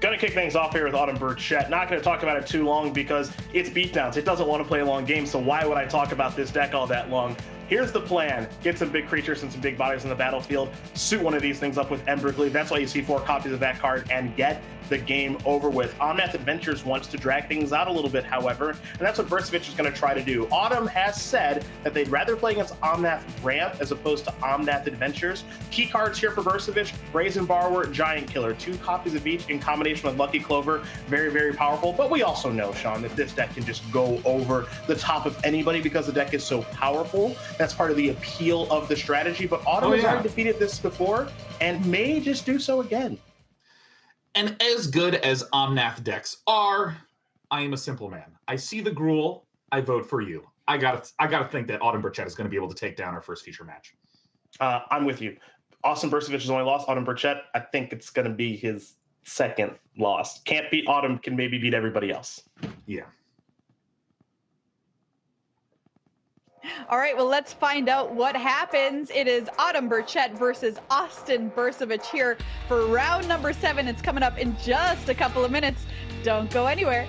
Gonna kick things off here with Autumn Burchett. Not gonna talk about it too long because it's beatdowns. It doesn't want to play a long game, so why would I talk about this deck all that long? Here's the plan. Get some big creatures and some big bodies in the battlefield. Suit one of these things up with Embercleave. That's why you see 4 copies of that card and get the game over with. Omnath Adventures wants to drag things out a little bit, however, and that's what Bursavich is going to try to do. Autumn has said that they'd rather play against Omnath Ramp as opposed to Omnath Adventures. Key cards here for Bursavich: Brazen Borrower, Giant Killer. 2 copies of each in combination with Lucky Clover. Very, very powerful. But we also know, Sean, that this deck can just go over the top of anybody because the deck is so powerful. That's part of the appeal of the strategy. But Autumn has already defeated this before and may just do so again. And as good as Omnath decks are, I am a simple man. I see the Gruul, I vote for you. I gotta think that Autumn Burchett is going to be able to take down our first feature match. I'm with you. Austin Bursavich has only lost. Autumn Burchett, I think it's going to be his second loss. Can't beat Autumn, can maybe beat everybody else. Yeah. All right, well, let's find out what happens. It is Autumn Burchett versus Austin Bursavich here for round number 7. It's coming up in just a couple of minutes. Don't go anywhere.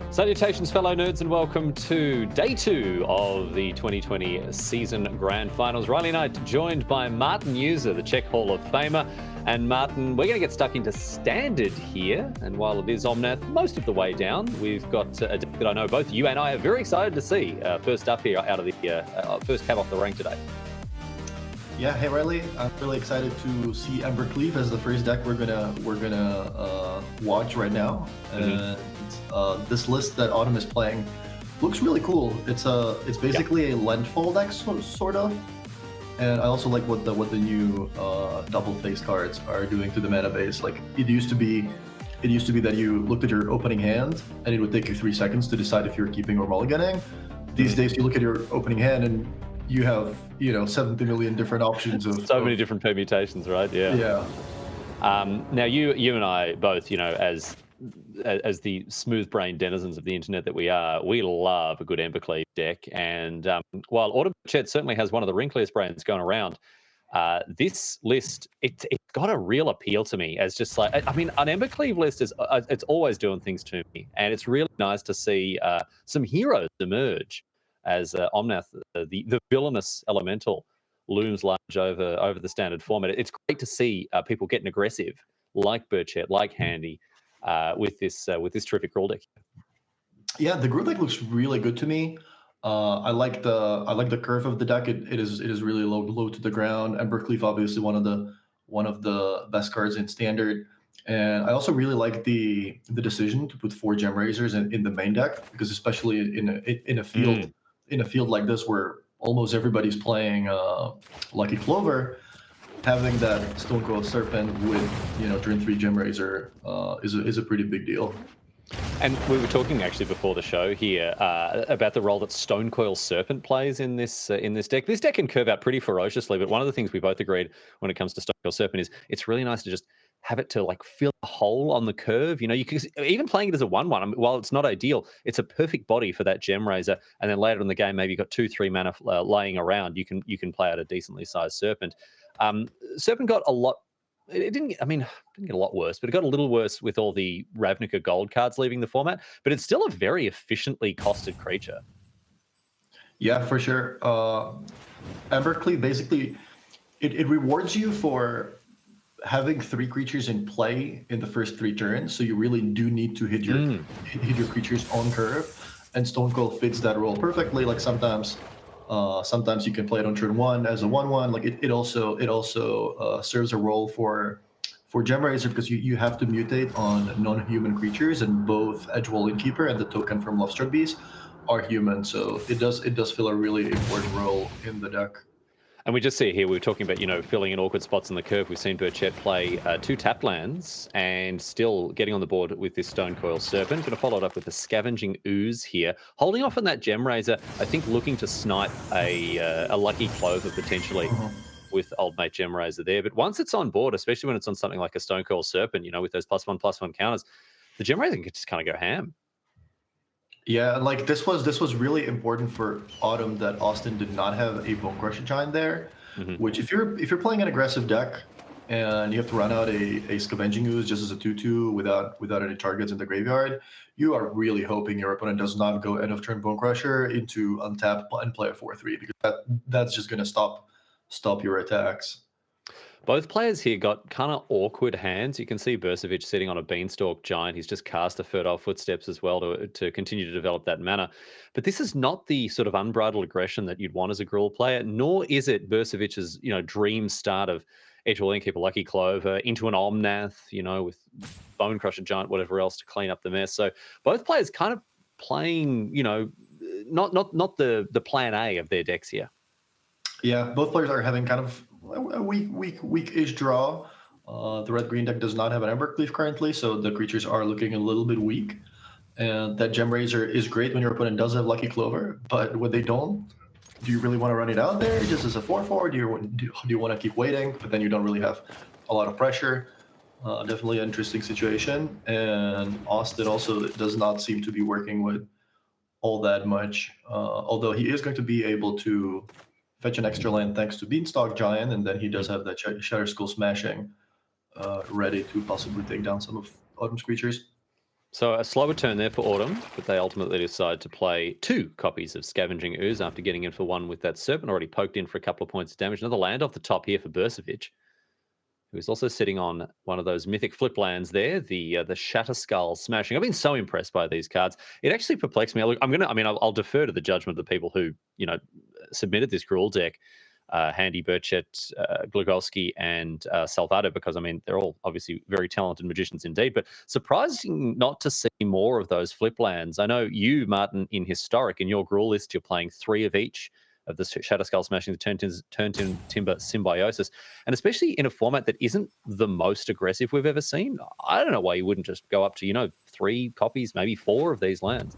Salutations, fellow nerds, and welcome to day 2 of the 2020 season grand finals. Riley and I joined by Martin User, the Czech Hall of Famer. And Martin, we're going to get stuck into standard here. And while it is Omnath most of the way down, we've got a deck that I know both you and I are very excited to see. First up here out of the first cab off the rank today. Yeah, hey Riley, I'm really excited to see Embercleave as the first deck we're gonna watch right now. And this list that Autumn is playing looks really cool. It's basically a landfall deck sort of, and I also like what the new double face cards are doing to the mana base. Like it used to be that you looked at your opening hand and it would take you 3 seconds to decide if you're keeping or mulliganing. These days you look at your opening hand and you have 70 million different options of many different permutations, right? Yeah. Now you and I both, as the smooth-brained denizens of the internet that we are, we love a good Embercleave deck. And while Autumn Burchett certainly has one of the wrinkliest brains going around, this list, it's got a real appeal to me as just like, I mean, an Embercleave list is, it's always doing things to me. And it's really nice to see some heroes emerge as Omnath, the villainous elemental, looms large over the standard format. It's great to see people getting aggressive, like Burchett, like Handy, with this terrific rule deck. Yeah, the group deck looks really good to me. I like the curve of the deck. It is really low to the ground. And Embercleave, obviously one of the best cards in standard. And I also really like the decision to put 4 Gem Razors in the main deck, because especially in a field like this where almost everybody's playing Lucky Clover, having that Stonecoil Serpent with turn 3 Gem Razor is a pretty big deal. And we were talking actually before the show here about the role that Stonecoil Serpent plays in this deck. This deck can curve out pretty ferociously, but one of the things we both agreed when it comes to Stonecoil Serpent is it's really nice to just have it to like fill a hole on the curve. You can even playing it as a 1/1. While it's not ideal, it's a perfect body for that Gem Razor. And then later in the game, maybe you've got 2-3 mana laying around. You can play out a decently sized Serpent. Serpent got a lot. It didn't get a lot worse, but it got a little worse with all the Ravnica gold cards leaving the format. But it's still a very efficiently costed creature. Yeah, for sure. Embercleave, basically, it rewards you for having 3 creatures in play in the first 3 turns. So you really do need to hit your creatures on curve, and Stonecoil fits that role perfectly. Like sometimes you can play it on turn 1 as a 1/1. Like it also serves a role for Gem Razor, because you have to mutate on non-human creatures, and both Edgewall Innkeeper and the token from Lovestruck Beast are human. So it does fill a really important role in the deck. And we just see here, we were talking about, filling in awkward spots on the curve. We've seen Burchett play 2 tap lands and still getting on the board with this Stonecoil Serpent. Going to follow it up with the Scavenging Ooze here. Holding off on that Gem Razor, I think looking to snipe a Lucky Clover potentially with Old Mate Gem Razor there. But once it's on board, especially when it's on something like a Stonecoil Serpent, with those +1/+1 counters, the Gem Razor can just kind of go ham. Yeah, like this was really important for Autumn that Austin did not have a Bonecrusher Giant there, which if you're playing an aggressive deck and you have to run out a Scavenging Ooze just as a 2/2 without any targets in the graveyard, you are really hoping your opponent does not go end of turn Bonecrusher into untap and play a 4/3, because that's just going to stop your attacks. Both players here got kind of awkward hands. You can see Bursavich sitting on a Beanstalk Giant. He's just cast a Fertile Footsteps as well to continue to develop that mana. But this is not the sort of unbridled aggression that you'd want as a Gruul player, nor is it Bursavich's dream start of Edgewall Innkeeper, Lucky Clover, into an Omnath, with Bonecrusher Giant, whatever else to clean up the mess. So both players kind of playing, not the plan A of their decks here. Yeah, both players are having kind of a weak-ish draw. The red-green deck does not have an Embercleave currently, so the creatures are looking a little bit weak. And that Gem Razor is great when your opponent does have Lucky Clover, but when they don't, do you really want to run it out there just as a 4/4? Do you want to keep waiting, but then you don't really have a lot of pressure? Definitely an interesting situation. And Austin also does not seem to be working with all that much, although he is going to be able to fetch an extra land thanks to Beanstalk Giant, and then he does have that Shatter Skull Smashing ready to possibly take down some of Autumn's creatures. So a slower turn there for Autumn, but they ultimately decide to play 2 copies of Scavenging Ooze after getting in for 1 with that Serpent already poked in for a couple of points of damage. Another land off the top here for Bursavich, who is also sitting on one of those mythic flip lands there, the Shatter Skull Smashing. I've been so impressed by these cards. It actually perplexed me. I'll defer to the judgment of the people who, submitted this Gruul deck, Handy, Burchett, Glogowski, and Salvato, because they're all obviously very talented magicians indeed. But surprising not to see more of those flip lands. I know you, Martin, in Historic, in your Gruul list, you're playing 3 of each of the Shatter Skull Smashing, the Turn Timber Symbiosis, and especially in a format that isn't the most aggressive we've ever seen. I don't know why you wouldn't just go up to 3 copies, maybe 4 of these lands.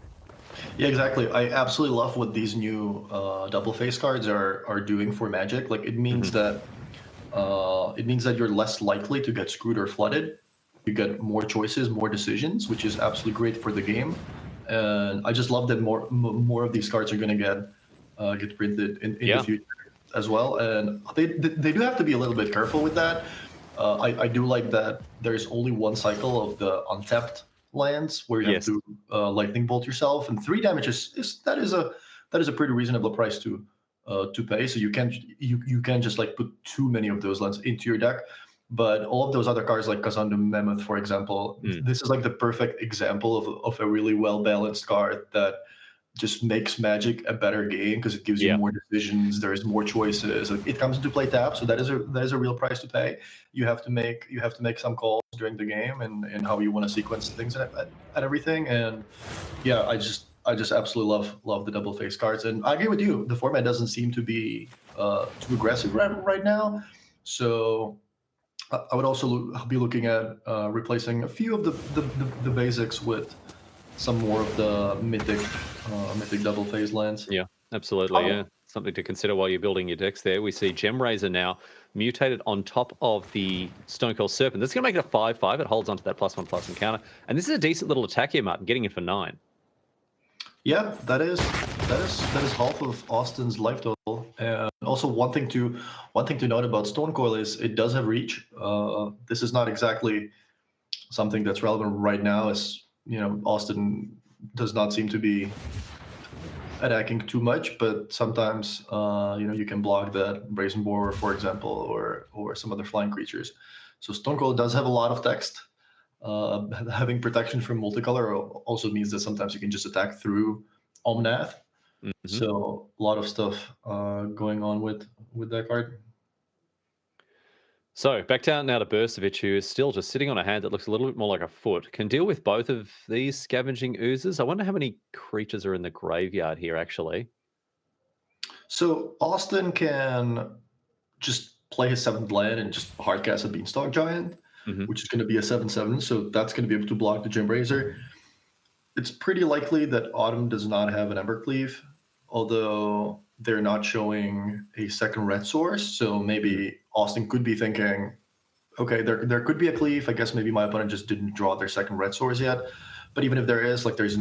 Yeah, exactly. I absolutely love what these new double face cards are doing for Magic. Like it means that you're less likely to get screwed or flooded. You get more choices, more decisions, which is absolutely great for the game. And I just love that more of these cards are going to get printed in the future as well. And they do have to be a little bit careful with that. I do like that there's only 1 cycle of the untapped lands where you have to lightning bolt yourself, and 3 damage is a pretty reasonable price to to pay. So you can't just like put too many of those lands into your deck. But all of those other cards, like Kazandu Mammoth, for example, this is like the perfect example of a really well balanced card that just makes Magic a better game because it gives you more decisions. There's more choices. It comes into play tap, so that is a real price to pay. You have to make some calls during the game and how you want to sequence things and everything. And yeah, I just absolutely love the double face cards. And I agree with you. The format doesn't seem to be too aggressive right now. So I would also be looking at replacing a few of the basics with some more of the mythic double phase lands. Yeah, absolutely. Yeah, something to consider while you're building your decks there. We see Gemraiser now mutated on top of the Stonecoil Serpent. That's going to make it a 5/5. It holds onto that +1/+1 encounter. And this is a decent little attack here, Martin, getting it for 9. Yeah, that is half of Austin's life total. And also one thing to note about Stonecoil is it does have reach. This is not exactly something that's relevant right now, as Austin does not seem to be attacking too much, but sometimes you can block that Brazen Boar, for example, or some other flying creatures. So Stonecoil does have a lot of text. Having protection from multicolor also means that sometimes you can just attack through Omnath. So a lot of stuff going on with that card. So back down now to Bursavich, who is still just sitting on a hand that looks a little bit more like a foot. Can deal with both of these Scavenging Oozes. I wonder how many creatures are in the graveyard here, actually. So Austin can just play his 7th land and just hardcast a Beanstalk Giant, which is going to be a 7/7. So that's going to be able to block the Gemraiser. It's pretty likely that Autumn does not have an Embercleave, although they're not showing a second red source. So maybe Austin could be thinking, okay, there could be a cleave. I guess maybe my opponent just didn't draw their second red source yet. But even if there is, like there's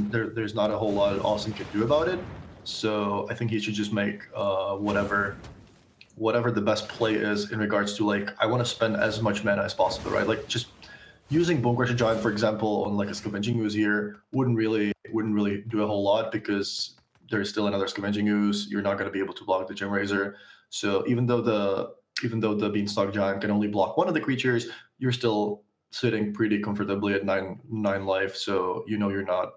not a whole lot Austin can do about it. So I think he should just make whatever the best play is in regards to, like, I want to spend as much mana as possible, right? Like just using Bonecrusher Giant, for example, on like a Scavenging Ooze here wouldn't really do a whole lot because there's still another Scavenging Ooze. You're not going to be able to block the Gemraiser. So even though the Beanstalk Giant can only block one of the creatures, you're still sitting pretty comfortably at 9 life. So you're not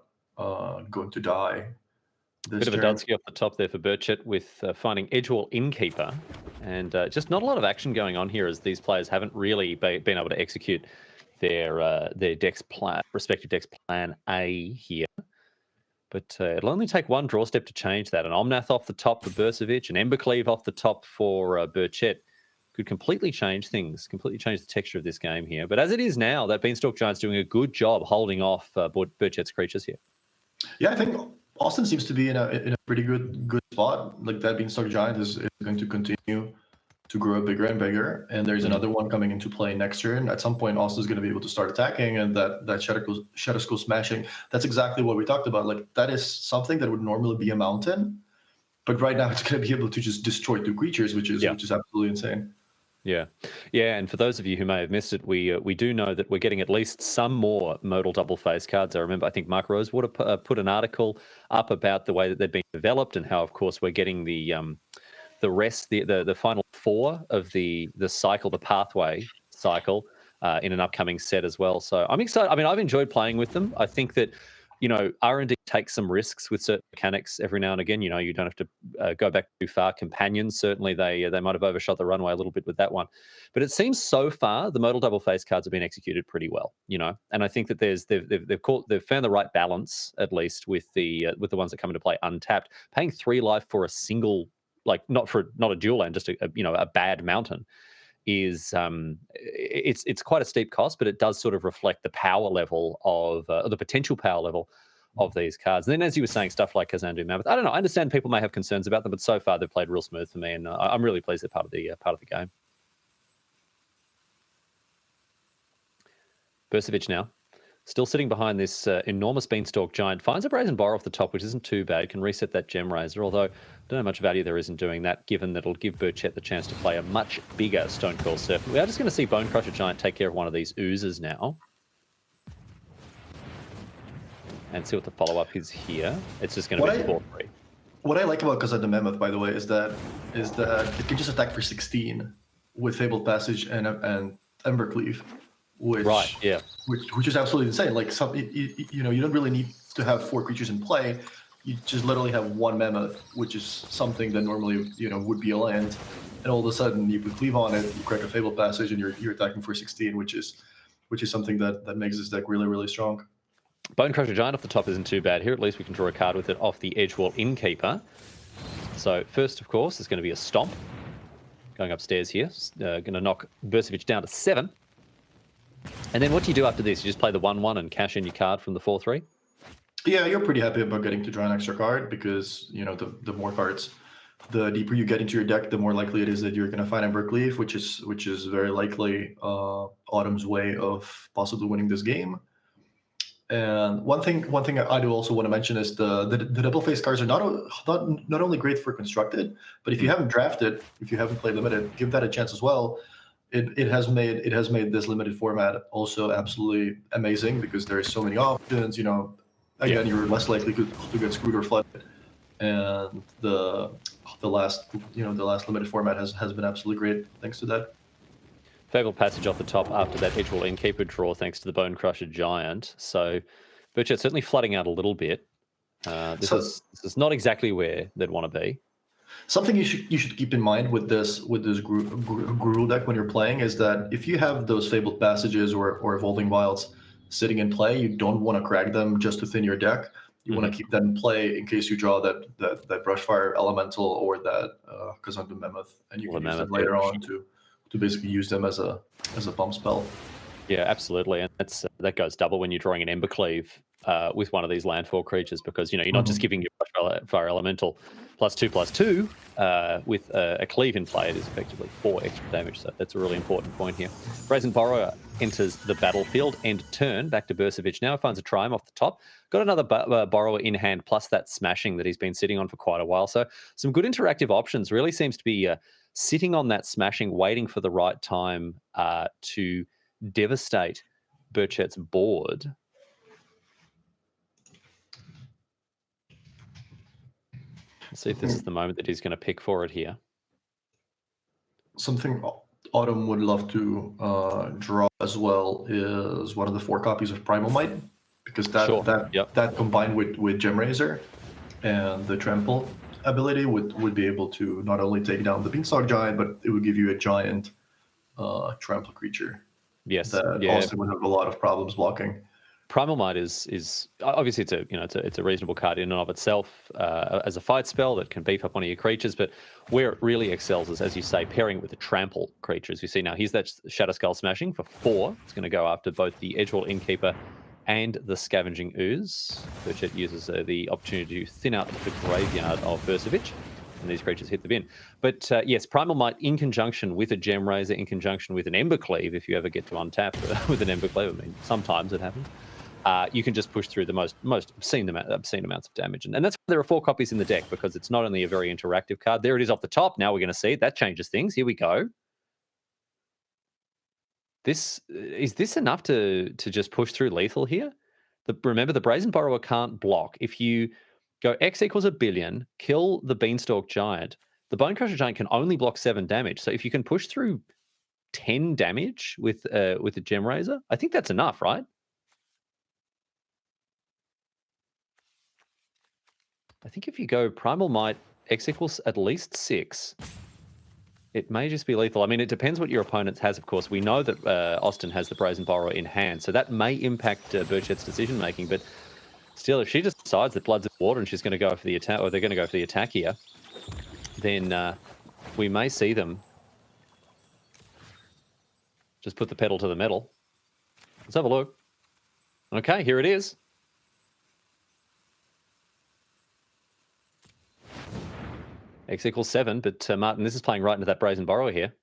going to die. Bit of a Dunsky off the top there for Burchett with finding Edgewall Innkeeper. And just not a lot of action going on here as these players haven't really been able to execute their respective deck's plan A here. But it'll only take one draw step to change that. An Omnath off the top for Bursavich, an Embercleave off the top for Burchett could completely change things, completely change the texture of this game here. But as it is now, that Beanstalk Giant's doing a good job holding off Burchett's creatures here. Yeah, I think Austin seems to be in a pretty good spot. Like that Beanstalk Giant is going to continue to grow bigger and bigger, and there's another one coming into play next turn. At some point, Austin's going to be able to start attacking, and that Shadow Skull Smashing, that's exactly what we talked about. Like that is something that would normally be a mountain, but right now it's going to be able to just destroy 2 creatures, which is absolutely insane. Yeah, and for those of you who may have missed it, we do know that we're getting at least some more modal double face cards. I think Mark Rosewater put an article up about the way that they've been developed and how, of course, we're getting the rest, the final 4 of the cycle, the pathway cycle, in an upcoming set as well. So I'm excited. I mean, I've enjoyed playing with them. I think that R&D takes some risks with certain mechanics every now and again. You don't have to go back too far. Companions, certainly they might have overshot the runway a little bit with that one. But it seems so far the modal double face cards have been executed pretty well, And I think that they've found the right balance, at least with the ones that come into play untapped. Paying 3 life for a single, like not a dual land, just a bad mountain, is it's quite a steep cost, but it does sort of reflect the power level of the potential power level of these cards. And then, as you were saying, stuff like Kazandu Mammoth, I don't know. I understand people may have concerns about them, but so far they've played real smooth for me, and I'm really pleased they're part of the game. Bursavich now, still sitting behind this enormous Beanstalk Giant, finds a Brazen Boar off the top, which isn't too bad. Can reset that Gemraiser, although I don't know how much value there is in doing that, given that it'll give Burchett the chance to play a much bigger Stonecoil Serpent. We are just going to see Bonecrusher Giant take care of one of these oozes now. And see what the follow-up is here. It's just going to be 4-3. What I like about Kazan the Mammoth, by the way, is that it can just attack for 16 with Fabled Passage and Embercleave, which which is absolutely insane. Like you don't really need to have 4 creatures in play. You just literally have 1 Mammoth, which is something that normally would be a land, and all of a sudden you put Cleave on it, you crack a Fabled Passage, and you're attacking for 16, which is something that makes this deck really, really strong. Bonecrusher Giant off the top isn't too bad here. At least we can draw a card with it off the Edgewall Innkeeper. So first, of course, is going to be a Stomp. Going upstairs here. Going to knock Bursavich down to 7. And then what do you do after this? You just play the 1/1 and cash in your card from the 4/3? Yeah, you're pretty happy about getting to draw an extra card because, the more cards, the deeper you get into your deck, the more likely it is that you're going to find Embercleave, which is very likely Autumn's way of possibly winning this game. And one thing I do also want to mention is the double face cards are not only great for constructed, but if you haven't drafted, if you haven't played limited, give that a chance as well. It has made this limited format also absolutely amazing because there are so many options. Again, you're less likely to get screwed or flooded, and the last limited format has been absolutely great thanks to that. Fabled Passage off the top after that Edgewall Innkeeper draw, thanks to the Bonecrusher Giant. So, Burchett certainly flooding out a little bit. This is not exactly where they'd want to be. Something you should keep in mind with this Gruul deck when you're playing is that if you have those Fabled Passages or Evolving Wilds sitting in play, you don't want to crack them just to thin your deck. You want to keep them in play in case you draw that Brushfire Elemental or that Kazan the Mammoth, and you can use them later on to basically use them as a pump spell. Yeah, absolutely, and that goes double when you're drawing an Embercleave with one of these landfall creatures, because you're not just giving your Brushfire Elemental +2/+2 with a Cleave in play. It is effectively 4 extra damage, so that's a really important point here. Brazen Borrower enters the battlefield, end turn, back to Bursavich now, finds a Triumph off the top. Got another Borrower in hand, plus that Smashing that he's been sitting on for quite a while. So some good interactive options. Really seems to be sitting on that Smashing, waiting for the right time to devastate Burchett's board. Let's see if this is the moment that he's going to pick for it here. Something Autumn would love to draw as well is one of the 4 copies of Primal Might, because that combined with Gemrazor and the Trample ability would be able to not only take down the Beanstalk Giant, but it would give you a giant trample creature. Yes, that also would have a lot of problems blocking. Primal Might is obviously it's a reasonable card in and of itself as a fight spell that can beef up one of your creatures, but where it really excels is, as you say, pairing it with the trample creatures. You see now here's that Shadow Skull Smashing for 4. It's going to go after both the Edgewall Innkeeper and the Scavenging Ooze. Burchett uses the opportunity to thin out the graveyard of Bursavich, and these creatures hit the bin. But yes, Primal Might in conjunction with a Gemrazor, in conjunction with an Embercleave, if you ever get to untap with an Embercleave, I mean, sometimes it happens. You can just push through the most obscene amounts of damage. And that's why there are 4 copies in the deck, because it's not only a very interactive card. There it is off the top. Now we're going to see it. That changes things. Here we go. Is this enough to just push through lethal here? Remember, the Brazen Borrower can't block. If you go X equals 1 billion, kill the Beanstalk Giant, the Bonecrusher Giant can only block 7 damage. So if you can push through 10 damage with a Gemrazor, I think that's enough, right? I think if you go Primal Might, X equals at least 6, it may just be lethal. I mean, it depends what your opponent has, of course. We know that Austin has the Brazen Borrower in hand, so that may impact Burchett's decision-making, but still, if she just decides that Blood's in water and she's going to go for the attack, or they're going to go for the attack here, then we may see them just put the pedal to the metal. Let's have a look. Okay, here it is. X equals 7, but Martin, this is playing right into that Brazen Borrower here.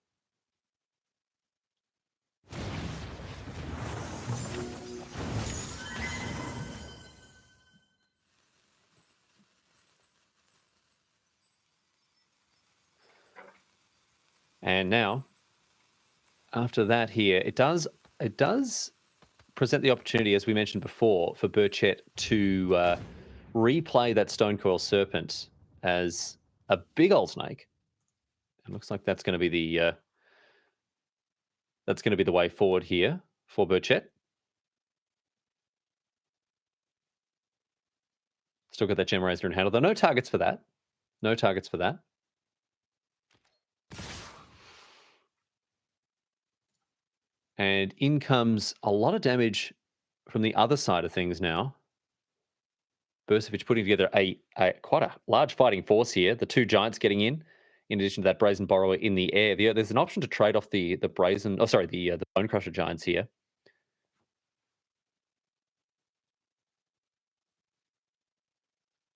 And now, after that here, it does present the opportunity, as we mentioned before, for Burchett to replay that Stonecoil Serpent as a big old snake. It looks like that's going to be the way forward here for Burchett. Still got that Gem Razor in hand, although no targets for that. No targets for that. And in comes a lot of damage from the other side of things now. Bursavich putting together quite a large fighting force here. The two giants getting in addition to that Brazen Borrower in the air. There's an option to trade off the Bone Crusher giants here.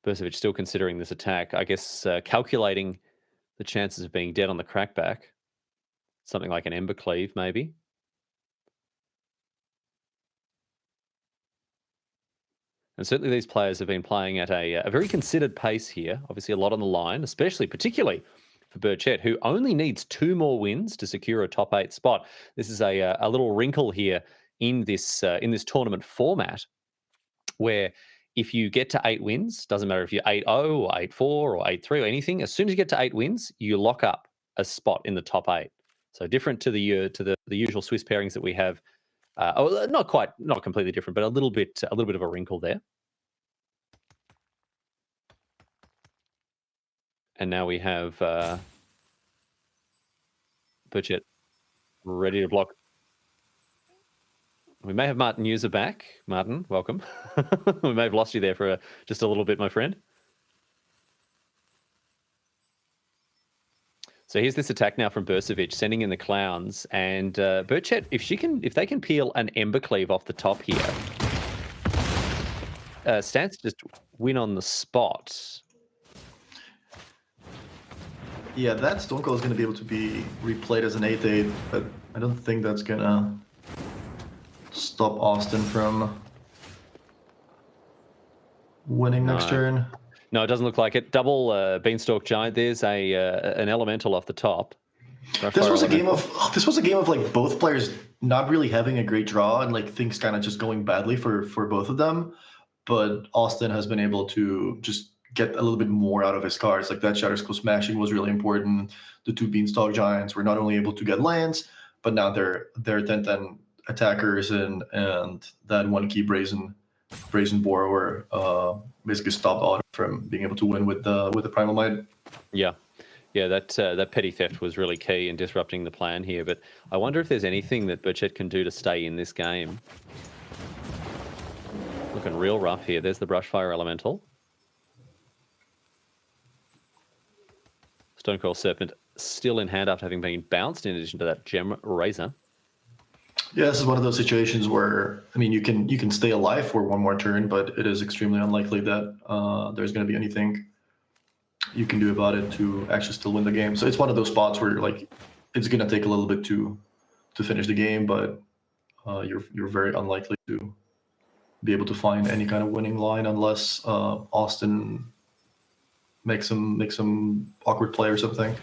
Bursavich still considering this attack. I guess calculating the chances of being dead on the crackback. Something like an Ember Cleave, maybe. And certainly these players have been playing at a very considered pace here. Obviously a lot on the line, particularly for Burchett, who only needs 2 more wins to secure a top 8 spot. This is a little wrinkle here in this tournament format, where if you get to 8 wins, doesn't matter if you're 8-0 or 8-4 or 8-3 or anything, as soon as you get to 8 wins, you lock up a spot in the top 8. So different to the usual Swiss pairings that we have. Not completely different, but a little bit of a wrinkle there. And now we have Burchett ready to block. We may have Martin User back. Martin, welcome. We may have lost you there for just a little bit, my friend. So here's this attack now from Bursavich, sending in the clowns, and Burchett, if they can peel an Ember Cleave off the top here, stands to just win on the spot. Yeah, that Stone Coil is going to be able to be replayed as an 8-8, but I don't think that's going to stop Austin from winning next turn. No, it doesn't look like it. Double Beanstalk Giant. There's an elemental off the top. This was a game of like both players not really having a great draw and like things kind of just going badly for both of them. But Austin has been able to just get a little bit more out of his cards. Like that Shatter Skull Smashing was really important. The 2 Beanstalk Giants were not only able to get lands, but now they're 10/10 attackers, and that 1-key Brazen Borrower basically stopped Autumn from being able to win with the Primal Might. Yeah, that petty theft was really key in disrupting the plan here. But I wonder if there's anything that Burchett can do to stay in this game. Looking real rough here. There's the Brushfire Elemental. Stonecoil Serpent still in hand after having been bounced, in addition to that Gem Razor. Yeah, this is one of those situations where, I mean, you can stay alive for 1 more turn, but it is extremely unlikely that there's going to be anything you can do about it to actually still win the game. So it's one of those spots where like it's going to take a little bit to finish the game, but you're very unlikely to be able to find any kind of winning line unless Austin makes some awkward play or something.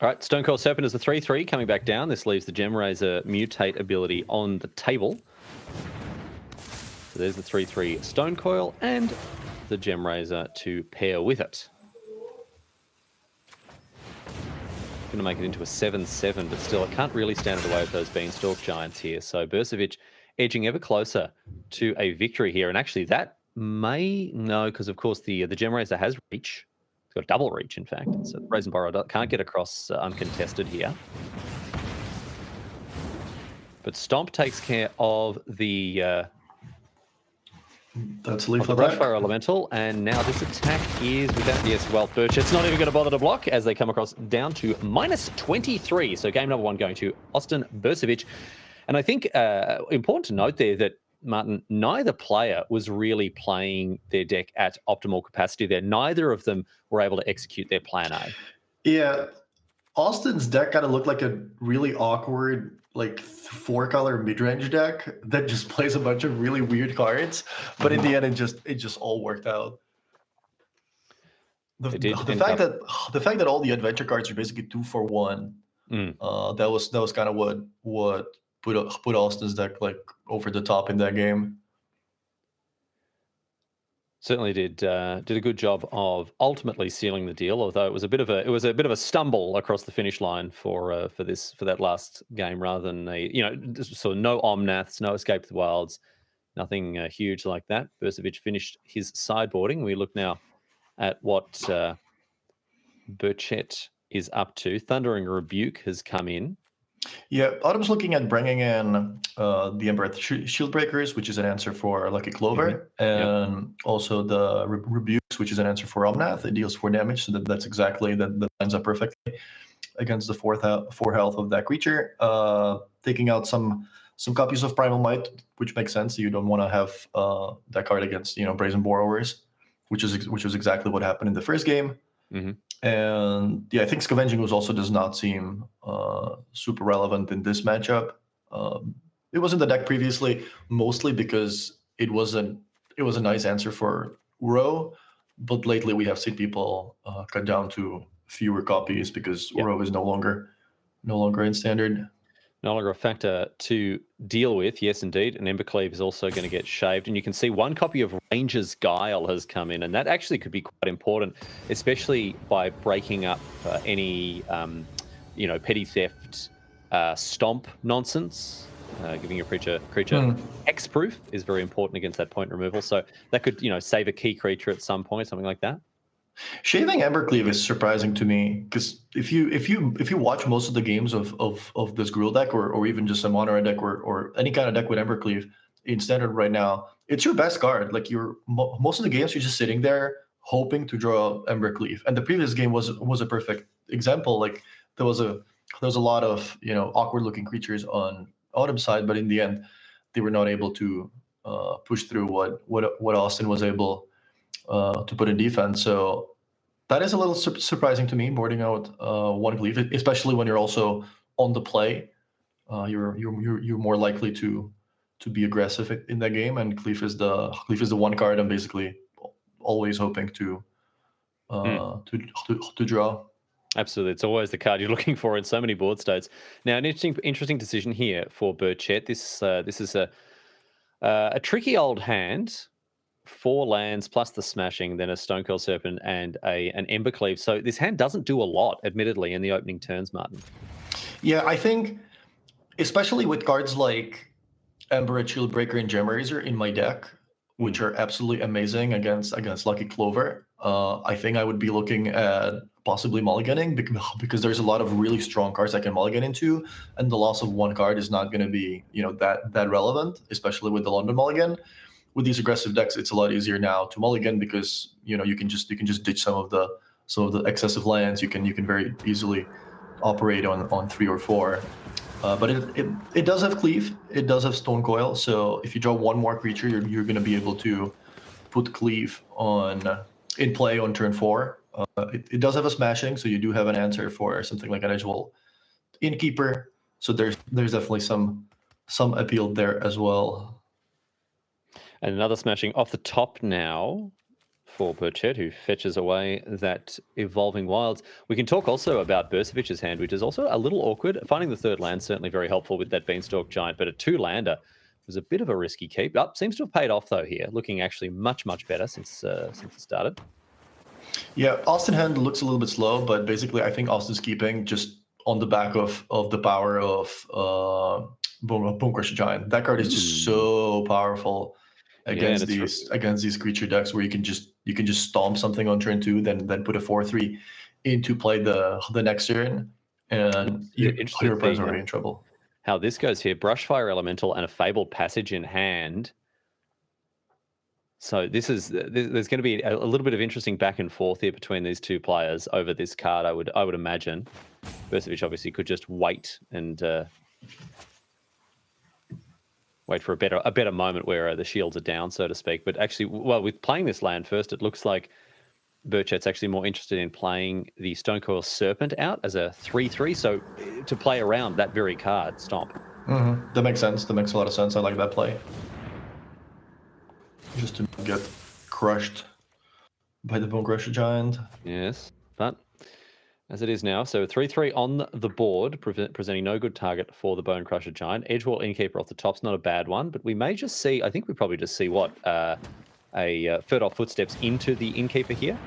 All right, Stonecoil Serpent is the 3/3 coming back down. This leaves the Gem Razor mutate ability on the table. So there's the 3/3 Stonecoil and the Gem Razor to pair with it. Going to make it into a 7/7, but still, it can't really stand in the way of those Beanstalk Giants here. So Bursavich edging ever closer to a victory here. And actually, that may, no, because of course the Gem Razor has reach. It's got double reach, in fact. So the Brazen Borrower can't get across uncontested here. But Stomp takes care of the Brushfire Elemental, and now this attack is without, yes, well, Burchett's not even going to bother to block as they come across down to -23. So game number 1 going to Austin Bursavich. And I think important to note there that, Martin, neither player was really playing their deck at optimal capacity there. Neither of them were able to execute their plan A. Yeah, Austin's deck kind of looked like a really awkward, like 4-color mid-range deck that just plays a bunch of really weird cards. But in the end, it just all worked out. The fact that all the adventure cards are basically 2 for 1. That was kind of what put Austin's deck like over the top in that game. Certainly did a good job of ultimately sealing the deal. Although it was a bit of a stumble across the finish line for that last game, rather than sort of no Omnaths, no Escape to the Wilds, nothing huge like that. Bursavich finished his sideboarding. We look now at what Burchett is up to. Thundering Rebuke has come in. Yeah, Autumn's looking at bringing in the Ember Shield Breakers, which is an answer for Lucky Clover, and also the Rebukes, which is an answer for Omnath. It deals 4 damage, so that's exactly that lines up perfectly against the 4 health of that creature. Taking out some copies of Primal Might, which makes sense. You don't want to have that card against Brazen Borrowers, which was exactly what happened in the first game. Mm-hmm. And yeah, I think Scavenging also does not seem super relevant in this matchup. It was in the deck previously, mostly because it was a nice answer for Uro, but lately we have seen people cut down to fewer copies because Uro is no longer in standard. No longer a factor to deal with. Yes, indeed. And Embercleave is also going to get shaved. And you can see 1 copy of Ranger's Guile has come in. And that actually could be quite important, especially by breaking up any, petty theft stomp nonsense. Giving your creature X-proof is very important against that point removal. So that could, save a key creature at some point, something like that. Shaving Embercleave is surprising to me because if you watch most of the games of this Gruul deck or even just a Mono deck or any kind of deck with Embercleave in standard right now, it's your best card. Like most of the games you're just sitting there hoping to draw Embercleave. And the previous game was a perfect example. Like there was a lot of awkward looking creatures on Autumn's side, but in the end they were not able to push through what Austin was able to put in defense. So that is a little surprising to me, boarding out 1 Cleave, especially when you're also on the play. You're more likely to be aggressive in that game, and Cleave is the 1 card I'm basically always hoping to draw. Absolutely, it's always the card you're looking for in so many board states. Now, an interesting decision here for Burchett. This is a tricky old hand. 4 lands plus the smashing, then a Stonecoil Serpent and an Embercleave. So this hand doesn't do a lot, admittedly, in the opening turns, Martin. Yeah, I think, especially with cards like Ember, Shield Breaker, and Gem Eraser in my deck, which are absolutely amazing against Lucky Clover, I think I would be looking at possibly mulliganing because there's a lot of really strong cards I can mulligan into, and the loss of 1 card is not going to be that relevant, especially with the London mulligan. With these aggressive decks, it's a lot easier now to mulligan because you can just ditch some of the excessive lands. You can very easily operate on 3 or 4. But it does have Cleave. It does have Stonecoil. So if you draw 1 more creature, you're going to be able to put Cleave in play on turn 4. It does have a smashing, so you do have an answer for something like an Edgewall Innkeeper. So there's definitely some appeal there as well. And another smashing off the top now for Burchett, who fetches away that Evolving Wilds. We can talk also about Bursavich's hand, which is also a little awkward. Finding the 3rd land certainly very helpful with that Beanstalk Giant, but a 2-lander was a bit of a risky keep. Seems to have paid off, though, here. Looking actually much better since it started. Yeah, Austin hand looks a little bit slow, but basically I think Austin's keeping just on the back of the power of Bonecrusher Giant. That card is just so powerful against these creature decks where you can just stomp something on turn 2, then put a 4/3 into play the next turn, and your opponent's already in trouble. How this goes here: Brushfire Elemental and a Fabled Passage in hand. So there's going to be a little bit of interesting back and forth here between these 2 players over this card. I would imagine. Bursavich obviously could just wait and wait for a better moment where the shields are down, so to speak. But actually, well, with playing this land first, it looks like Burchett's actually more interested in playing the Stonecoil Serpent out as a 3/3, so to play around that very card, Stomp. Mm-hmm. That makes sense. That makes a lot of sense. I like that play. Just to get crushed by the Bonecrusher Giant. Yes, but as it is now, so 3/3 on the board, presenting no good target for the Bonecrusher Giant. Edgewall Innkeeper off the top's not a bad one, but we may just see, I think we probably just see what? A a fertile footsteps into the innkeeper here?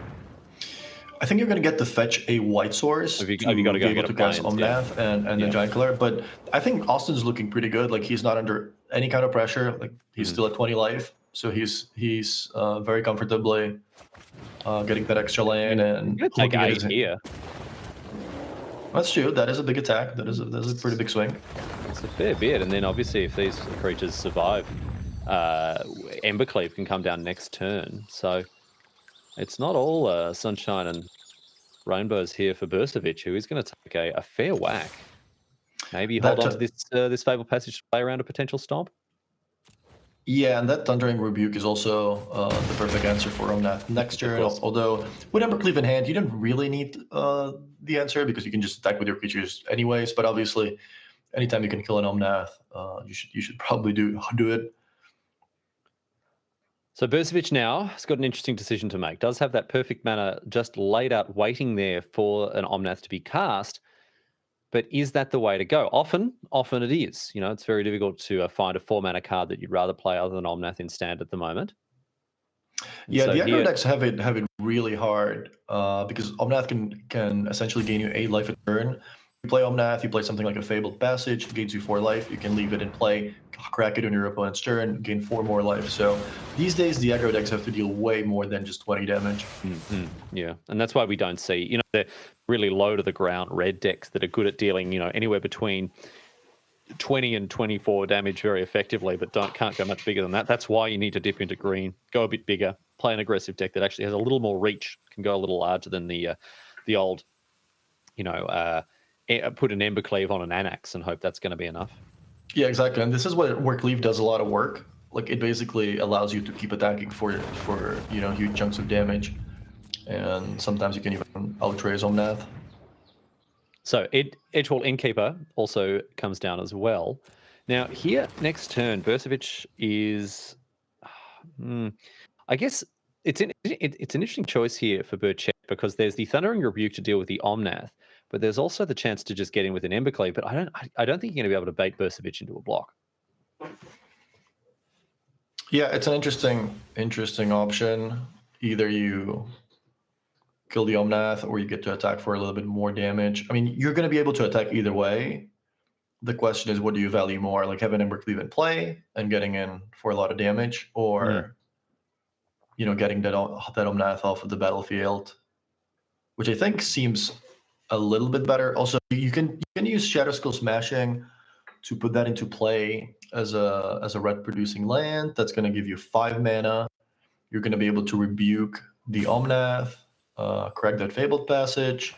I think you're going to get to fetch a white source Have you got to go be and able get to a cast plains, Omnath and the Giant Killer. But I think Austin's looking pretty good. Like, he's not under any kind of pressure. Like, he's still at 20 life, so he's very comfortably getting that extra lane and take 8 here. That's true. That is a big attack. That is a pretty big swing. It's a fair bit, and then obviously if these creatures survive, Embercleave can come down next turn. So it's not all sunshine and rainbows here for Bursavich, who is going to take a fair whack. Maybe hold on to this Fabled Passage to play around a potential stomp. Yeah, and that Thundering Rebuke is also the perfect answer for Omnath next turn. Although with Embercleave in hand, you don't really need the answer because you can just attack with your creatures anyways. But obviously, anytime you can kill an Omnath, you should probably do it. So Bursavich now has got an interesting decision to make. Does have that perfect mana just laid out waiting there for an Omnath to be cast. But is that the way to go? Often it is. You know, it's very difficult to find a 4-mana card that you'd rather play other than Omnath in stand at the moment. Yeah, so the aggro decks have it really hard because Omnath can essentially gain you 8 life a turn. You play Omnath, you play something like a Fabled Passage, it gains you 4 life. You can leave it in play, crack it on your opponent's turn, gain 4 more life. So these days, the aggro decks have to deal way more than just 20 damage. Mm-hmm. Yeah, and that's why we don't see, you know, the really low to the ground red decks that are good at dealing, you know, anywhere between 20 and 24 damage very effectively, but can't go much bigger than that. That's why you need to dip into green, go a bit bigger, play an aggressive deck that actually has a little more reach, can go a little larger than the old, you know, put an Embercleave on an Anax and hope that's going to be enough. Yeah, exactly. And this is where Cleave does a lot of work. Like, it basically allows you to keep attacking for you know, huge chunks of damage. And sometimes you can even outraise Omnath. So Edgewall Innkeeper also comes down as well. Now here, next turn, Bursavich is... I guess it's an interesting choice here for Burchett because there's the Thundering Rebuke to deal with the Omnath, but there's also the chance to just get in with an Embercleave. But I don't think you're going to be able to bait Bursavich into a block. Yeah, it's an interesting option. Either you kill the Omnath or you get to attack for a little bit more damage. I mean, you're going to be able to attack either way. The question is, what do you value more? Like having Embercleave in play and getting in for a lot of damage, or you know, getting that Omnath off of the battlefield, which I think seems a little bit better. Also, you can use Shadowskull Smashing to put that into play as a red producing land. That's going to give you 5 mana. You're going to be able to rebuke the Omnath, crack that Fabled Passage,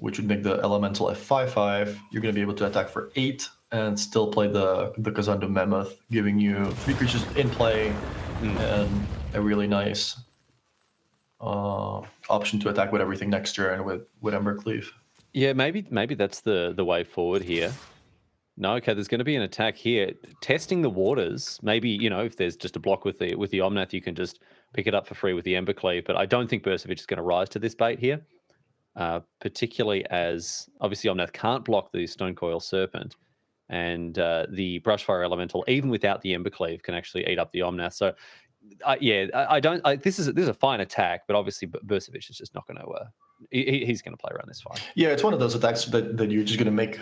which would make the elemental a 5/5. You're going to be able to attack for 8 and still play the Kazandu Mammoth, giving you 3 creatures in play and a really nice option to attack with everything next turn with Embercleave. Yeah, maybe that's the way forward here. No, okay, there's going to be an attack here. Testing the waters, maybe, you know, if there's just a block with the Omnath, you can just pick it up for free with the Embercleave. But I don't think Bursavich is going to rise to this bait here, particularly as, obviously, Omnath can't block the Stonecoil Serpent. And the Brushfire Elemental, even without the Embercleave, can actually eat up the Omnath. So, this is a fine attack, but obviously Bursavich is just not going to... he's going to play around this fine. Yeah, it's one of those attacks that you're just going to make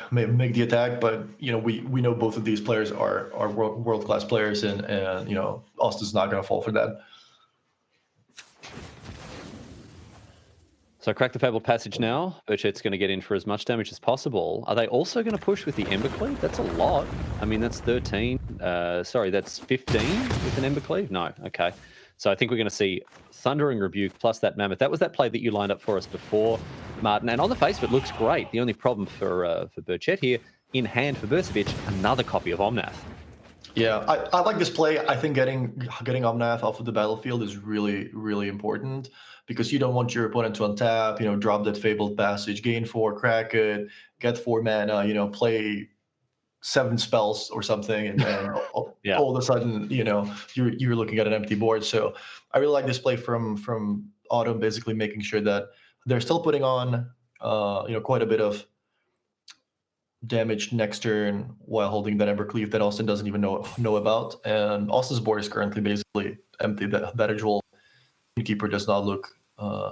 the attack. But you know, we know both of these players are world class players, and you know, Austin's not going to fall for that. So crack the Fabled Passage now. Burchett's going to get in for as much damage as possible. Are they also going to push with the Embercleave? That's a lot. I mean, that's 13. Sorry, that's 15 with an Embercleave? No, okay. So I think we're going to see Thundering Rebuke plus that Mammoth. That was that play that you lined up for us before, Martin. And on the face of it, looks great. The only problem for Burchett here, in hand for Bursavich, another copy of Omnath. Yeah, I like this play. I think getting Omnath off of the battlefield is really, really important because you don't want your opponent to untap, you know, drop that Fabled Passage, gain 4, crack it, get 4 mana, you know, play 7 spells or something, and then all of a sudden, you know, you're looking at an empty board. So I really like this play from Autumn, basically making sure that they're still putting on, you know, quite a bit of damage next turn while holding that Embercleave that Austin doesn't even know about. And Austin's board is currently basically empty. That Jewel Keeper does not look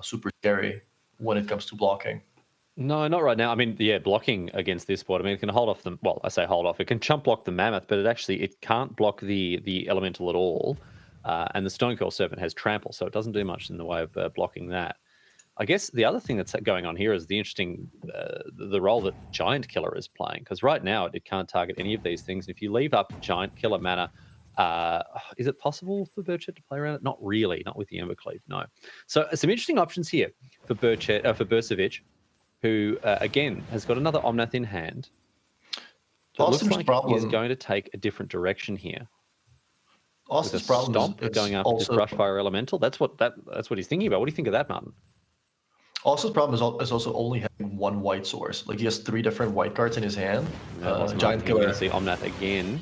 super scary when it comes to blocking. No, not right now. I mean, yeah, blocking against this board. I mean, it can hold off them. Well, I say hold off. It can chump block the Mammoth, but it can't block the Elemental at all. And the Stonecoil Serpent has Trample, so it doesn't do much in the way of blocking that. I guess the other thing that's going on here is the interesting the role that Giant Killer is playing, because right now it can't target any of these things. And if you leave up Giant Killer mana, is it possible for Burchett to play around it? Not really, not with the Embercleave, no. So some interesting options here for Burchett, for Bursavich, who again has got another Omnath in hand. So it looks like he's going to take a different direction here. Austin's problem is going after this Brushfire Elemental. That's what he's thinking about. What do you think of that, Martin? Austin's problem is also only having one white source. Like, he has 3 different white cards in his hand. Giant Killer. We're going to see Omnath again.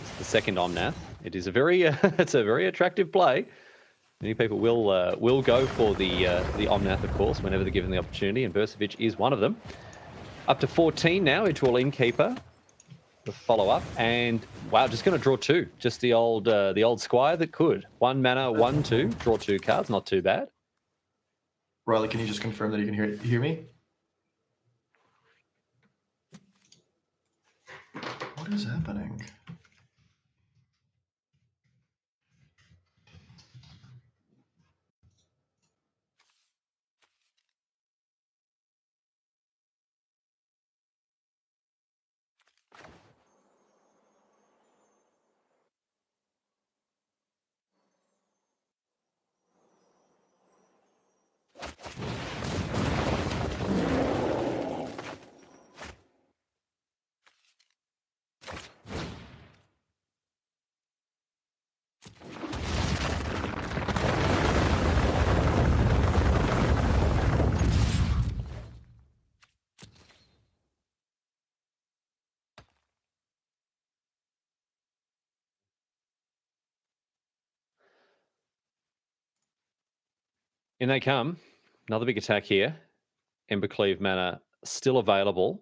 It's the second Omnath. It is a very it's a very attractive play. Many people will go for the Omnath, of course, whenever they're given the opportunity, and Bursavich is one of them. Up to 14 now, into all Innkeeper. The follow-up, and wow, just going to draw 2. Just the old Squire that could. 1 mana, 1/2, draw 2 cards, not too bad. Riley, can you just confirm that you can hear me? What is happening? In they come. Another big attack here. Embercleave mana still available.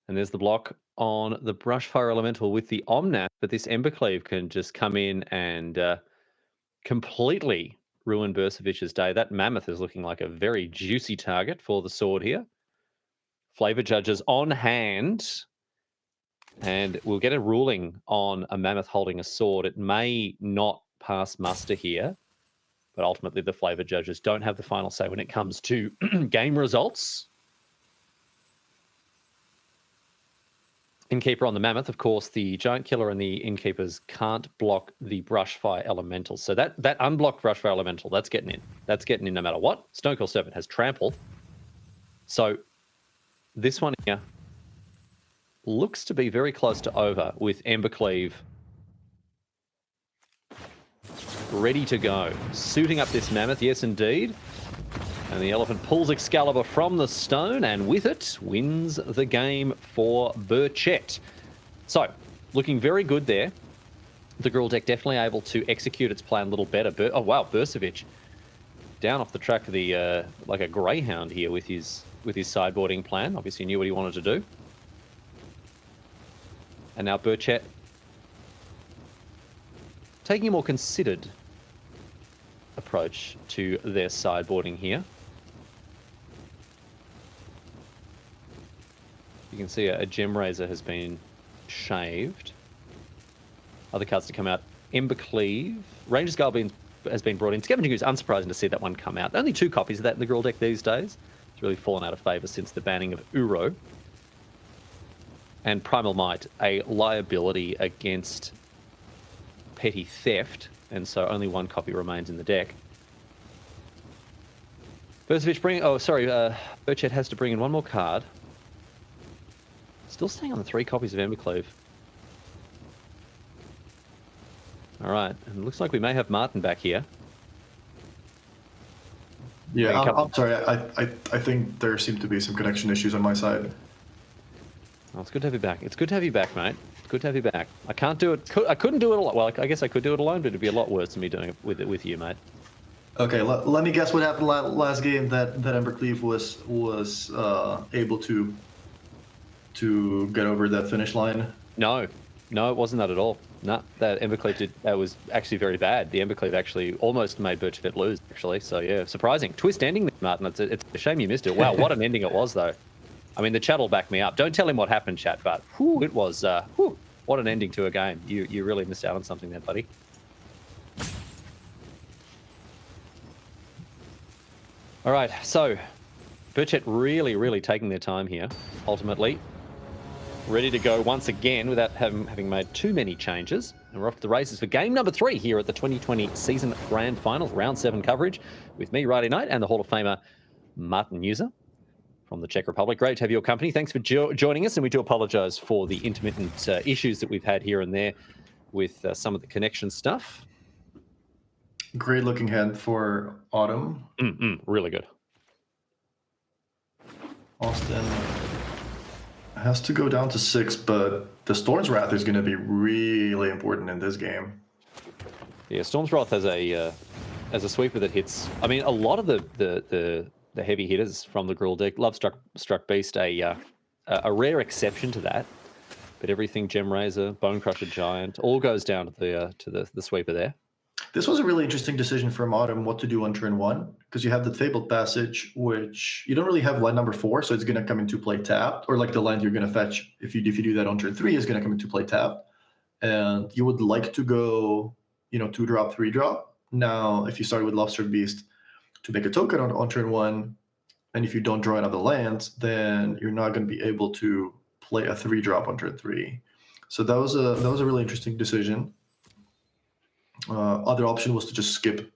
And there's the block on the Brushfire Elemental with the Omnath, but this Embercleave can just come in and completely ruin Bursavich's day. That Mammoth is looking like a very juicy target for the sword here. Flavor Judges on hand. And we'll get a ruling on a Mammoth holding a sword. It may not pass muster here, but ultimately the Flavor Judges don't have the final say when it comes to game results. Innkeeper on the Mammoth, of course, the Giant Killer and the Innkeepers can't block the Brushfire Elemental. So that unblocked Brushfire Elemental, that's getting in. That's getting in no matter what. Stonecoil Serpent has Trample. So this one here looks to be very close to over with Embercleave ready to go. Suiting up this Mammoth, yes indeed. And the Elephant pulls Excalibur from the stone, and with it, wins the game for Burchett. So, looking very good there. The Gruul deck definitely able to execute its plan a little better. Oh wow, Bursavich down off the track of the like a greyhound here with his sideboarding plan. Obviously knew what he wanted to do. And now Burchett taking a more considered approach to their sideboarding here. You can see a Gem Razor has been shaved. Other cards to come out. Embercleave. Ranger's Gull has been brought in. Scavenging Ooze, unsurprising to see that one come out. Only 2 copies of that in the Gruul deck these days. It's really fallen out of favour since the banning of Uro. And Primal Might, a liability against petty theft, and so only 1 copy remains in the deck. Bursavich Burchett has to bring in 1 more card. Still staying on the 3 copies of Embercleave. All right, and it looks like we may have Martin back here. Yeah, I'm sorry. I think there seem to be some connection issues on my side. Oh, it's good to have you back. It's good to have you back, mate. It's good to have you back. I can't do it. I couldn't do it alone. Well, I guess I could do it alone, but it'd be a lot worse than me doing it with you, mate. Okay, let me guess what happened last game. That Embercleave was able to get over that finish line. No, No, it wasn't that at all. No, that Embercleave was actually very bad. The Embercleave actually almost made Burchett lose, actually. So, yeah, surprising. Twist ending there, Martin. It's a shame you missed it. Wow, what an ending it was, though. I mean, the chat will back me up. Don't tell him what happened, chat, but whew, it was, what an ending to a game. You really missed out on something there, buddy. All right, so Burchett really taking their time here, ultimately. Ready to go once again without having made too many changes. And we're off to the races for game number 3 here at the 2020 season grand finals, round 7 coverage with me, Riley Knight, and the Hall of Famer, Martin User from the Czech Republic. Great to have your company. Thanks for joining us, and we do apologise for the intermittent issues that we've had here and there with some of the connection stuff. Great looking hand for Autumn. Really good. Austin has to go down to 6, but the Storm's Wrath is going to be really important in this game. Yeah, Storm's Wrath has a sweeper that hits. I mean, a lot of the heavy hitters from the Gruul deck. Love Struck Beast, a rare exception to that. But everything Gem Razor, Bone Crusher Giant, all goes down to the sweeper there. This was a really interesting decision from Autumn what to do on turn 1, because you have the Fabled Passage, which you don't really have land number 4, so it's going to come into play tapped, or like the land you're going to fetch if you do that on turn 3 is going to come into play tapped, and you would like to go, 2-drop, 3-drop. Now, if you start with Lobstruck Beast to make a token on turn 1, and if you don't draw another land, then you're not going to be able to play a 3-drop on turn 3. So that was a really interesting decision. Other option was to just skip,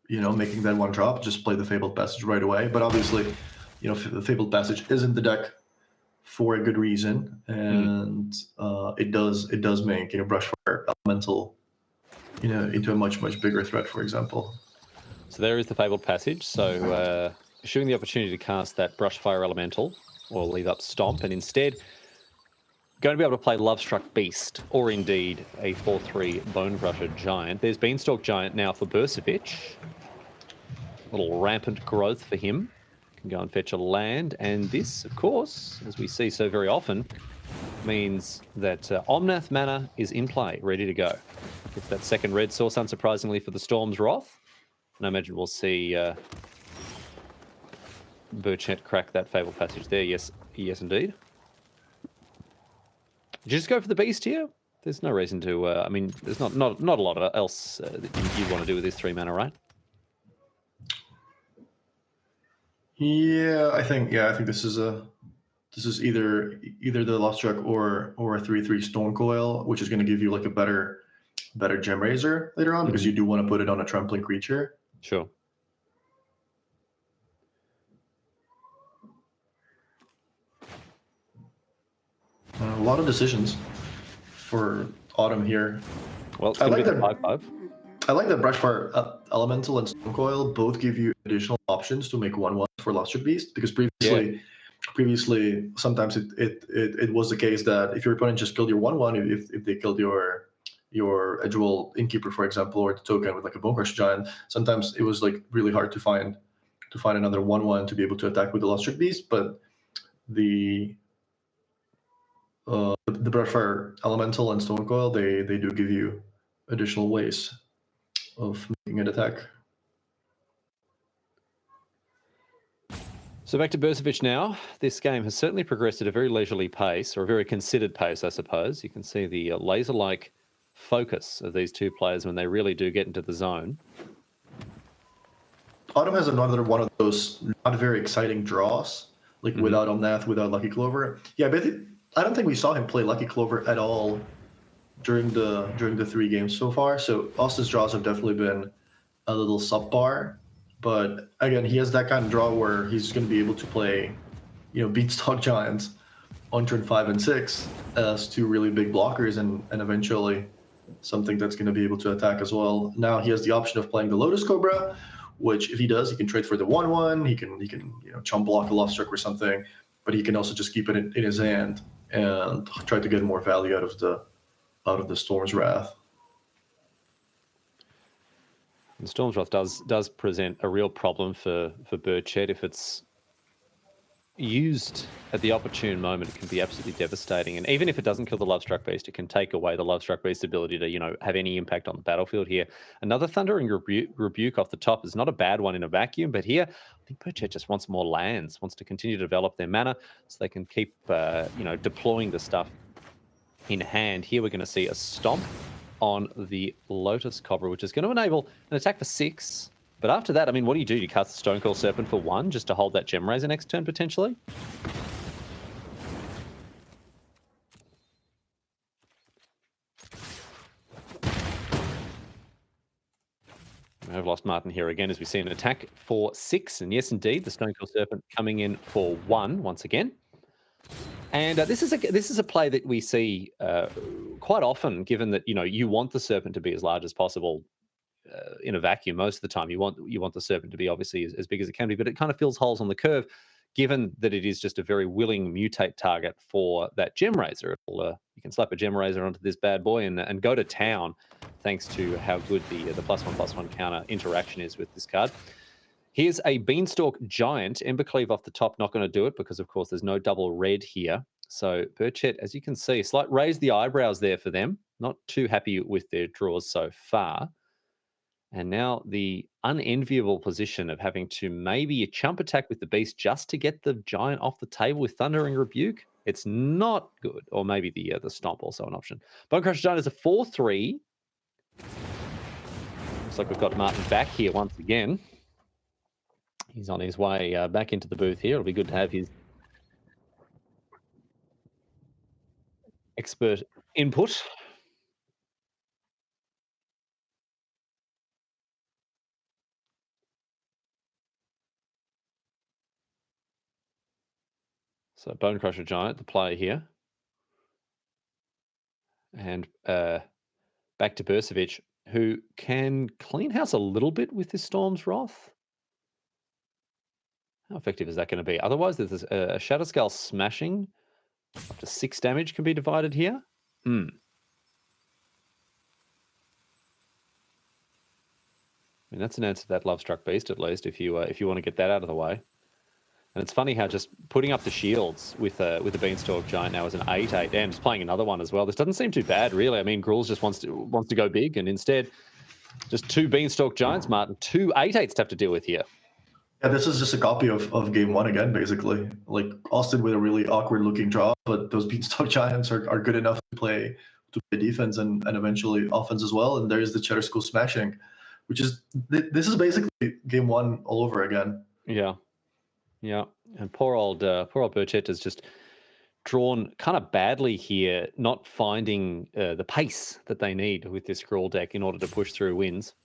making that 1-drop, just play the Fabled Passage right away. But obviously, the Fabled Passage is in the deck for a good reason, and it does make Brushfire Elemental, into a much bigger threat, for example. So there is the Fabled Passage. So showing the opportunity to cast that Brushfire Elemental, or leave up Stomp, and instead going to be able to play Lovestruck Beast, or indeed a 4/3 Bone Crusher Giant. There's Beanstalk Giant now for Bursavich. A little rampant growth for him. Can go and fetch a land, and this, of course, as we see so very often, means that Omnath mana is in play, ready to go. It's that second red source, unsurprisingly, for the Storm's Wrath. And I imagine we'll see Burchett crack that Fabled Passage there. Yes, indeed. Did you just go for the beast here? There's no reason to. I mean, there's not a lot else that you want to do with this 3 mana, right? Yeah, I think this is either the Lovestruck or a 3/3 Stone Coil, which is going to give you like a better Gem Razor later on, because you do want to put it on a trampling creature. Sure. A lot of decisions for Autumn here. Well, it's going to be the 5/5. I like that Brushfire Elemental and Stone Coil both give you additional options to make 1/1 for Lobstruck Beast, because previously sometimes it was the case that if your opponent just killed your 1/1, if they killed your Edgewall Innkeeper, for example, or the token with like a Bone Crusher Giant, sometimes it was like really hard to find another 1/1 to be able to attack with the Lobstruck Beast. But the Brushfire Elemental and Stone Coil, they do give you additional ways of making an attack. So back to Bursavich now. This game has certainly progressed at a very leisurely pace, or a very considered pace, I suppose. You can see the laser-like focus of these two players when they really do get into the zone. Autumn has another one of those not very exciting draws, like without Omnath, without Lucky Clover. Yeah, but I don't think we saw him play Lucky Clover at all during the 3 games so far. So Austin's draws have definitely been a little subpar. But again, he has that kind of draw where he's going to be able to play, Beanstalk Giants on turn 5 and 6 as 2 really big blockers, and eventually something that's going to be able to attack as well. Now he has the option of playing the Lotus Cobra, which if he does, he can trade for the 1/1. He can chump block a Lovestruck or something, but he can also just keep it in his hand and try to get more value out of the Storm's Wrath. The Storm's Wrath does present a real problem for Burchett if it's used at the opportune moment, it can be absolutely devastating. And even if it doesn't kill the Lovestruck Beast, it can take away the Lovestruck Beast's ability to, you know, have any impact on the battlefield here. Another Thundering Rebuke off the top is not a bad one in a vacuum, but here, I think Burchett just wants more lands, wants to continue to develop their mana so they can keep, you know, deploying the stuff in hand. Here we're going to see a stomp on the Lotus Cobra, which is going to enable an attack for 6. But after that, I mean, what do? You cast the Stonecoil Serpent for 1 just to hold that Gem Razor next turn, potentially? I've lost Martin here again as we see an attack for 6. And yes, indeed, the Stonecoil Serpent coming in for 1 once again. And this is a play that we see quite often, given that, you know, you want the Serpent to be as large as possible in a vacuum. Most of the time you want the Serpent to be obviously as big as it can be, but it kind of fills holes on the curve, given that it is just a very willing mutate target for that Gem Razor. You can slap a Gem Razor onto this bad boy and go to town, thanks to how good the +1/+1 counter interaction is with this card. Here's a Beanstalk Giant. Embercleave off the top, not going to do it because, of course, there's no double red here. So Burchett, as you can see, slight raise the eyebrows there for them. Not too happy with their draws so far. And now the unenviable position of having to maybe a chump attack with the Beast just to get the Giant off the table with Thundering Rebuke. It's not good. Or maybe the Stomp also an option. Bonecrusher Giant is a 4/3. Looks like we've got Martin back here once again. He's on his way back into the booth here. It'll be good to have his expert input. So Bonecrusher Giant, the player here. And back to Bursavich, who can clean house a little bit with this Storm's Wrath. How effective is that going to be? Otherwise, there's a Shadowscale smashing. Up to 6 damage can be divided here. I mean, that's an answer to that Lovestruck Beast, at least, if you want to get that out of the way. And it's funny how just putting up the shields with the Beanstalk Giant now is an 8/8, and just playing another one as well. This doesn't seem too bad, really. I mean, Gruul's just wants to go big, and instead, just 2 Beanstalk Giants, Martin. 2 8/8s to have to deal with here. Yeah, this is just a copy of game 1 again, basically. Like Austin with a really awkward looking draw, but those Beanstalk Giants are good enough to play defense and eventually offense as well. And there's the Cheddar School smashing, which is this is basically game 1 all over again. Yeah. Yeah, and poor old Burchett has just drawn kind of badly here, not finding the pace that they need with this Gruul deck in order to push through wins.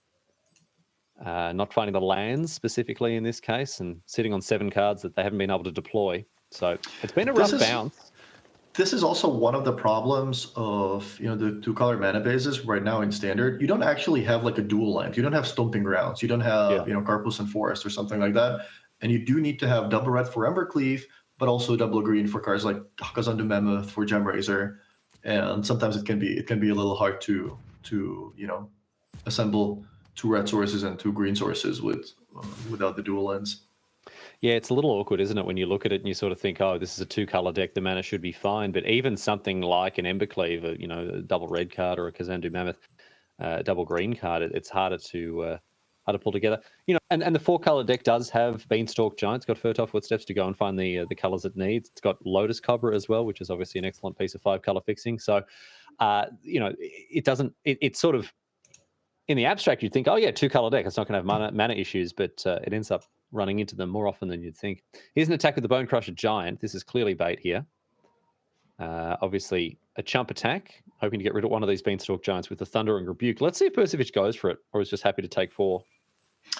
Not finding the lands specifically in this case, and sitting on 7 cards that they haven't been able to deploy. So it's been a rough bounce. This is also one of the problems of the 2-color mana bases right now in Standard. You don't actually have like a dual land. You don't have Stomping Grounds. You don't have Karpus and Forest or something like that. And you do need to have double red for Embercleave, but also double green for cards like Hakazandu Mammoth for Gem Razor. And sometimes it can be a little hard to assemble 2 red sources and 2 green sources without the dual lands. Yeah, it's a little awkward, isn't it, when you look at it and you sort of think, oh, this is a 2-color deck, the mana should be fine. But even something like an Embercleave, a double red card, or a Kazandu Mammoth double green card, it's harder to pull together. And the 4-color deck does have Beanstalk Giant. It's got Fertile Footsteps to go and find the colors it needs. It's got Lotus Cobra as well, which is obviously an excellent piece of 5-color fixing. So, it's sort of, in the abstract, you'd think, oh yeah, 2-color deck, it's not going to have mana issues, but it ends up running into them more often than you'd think. Here's an attack with the Bonecrusher Giant. This is clearly bait here. Obviously, a chump attack, hoping to get rid of one of these Beanstalk Giants with the Thundering Rebuke. Let's see if Bursavich goes for it, or is just happy to take 4.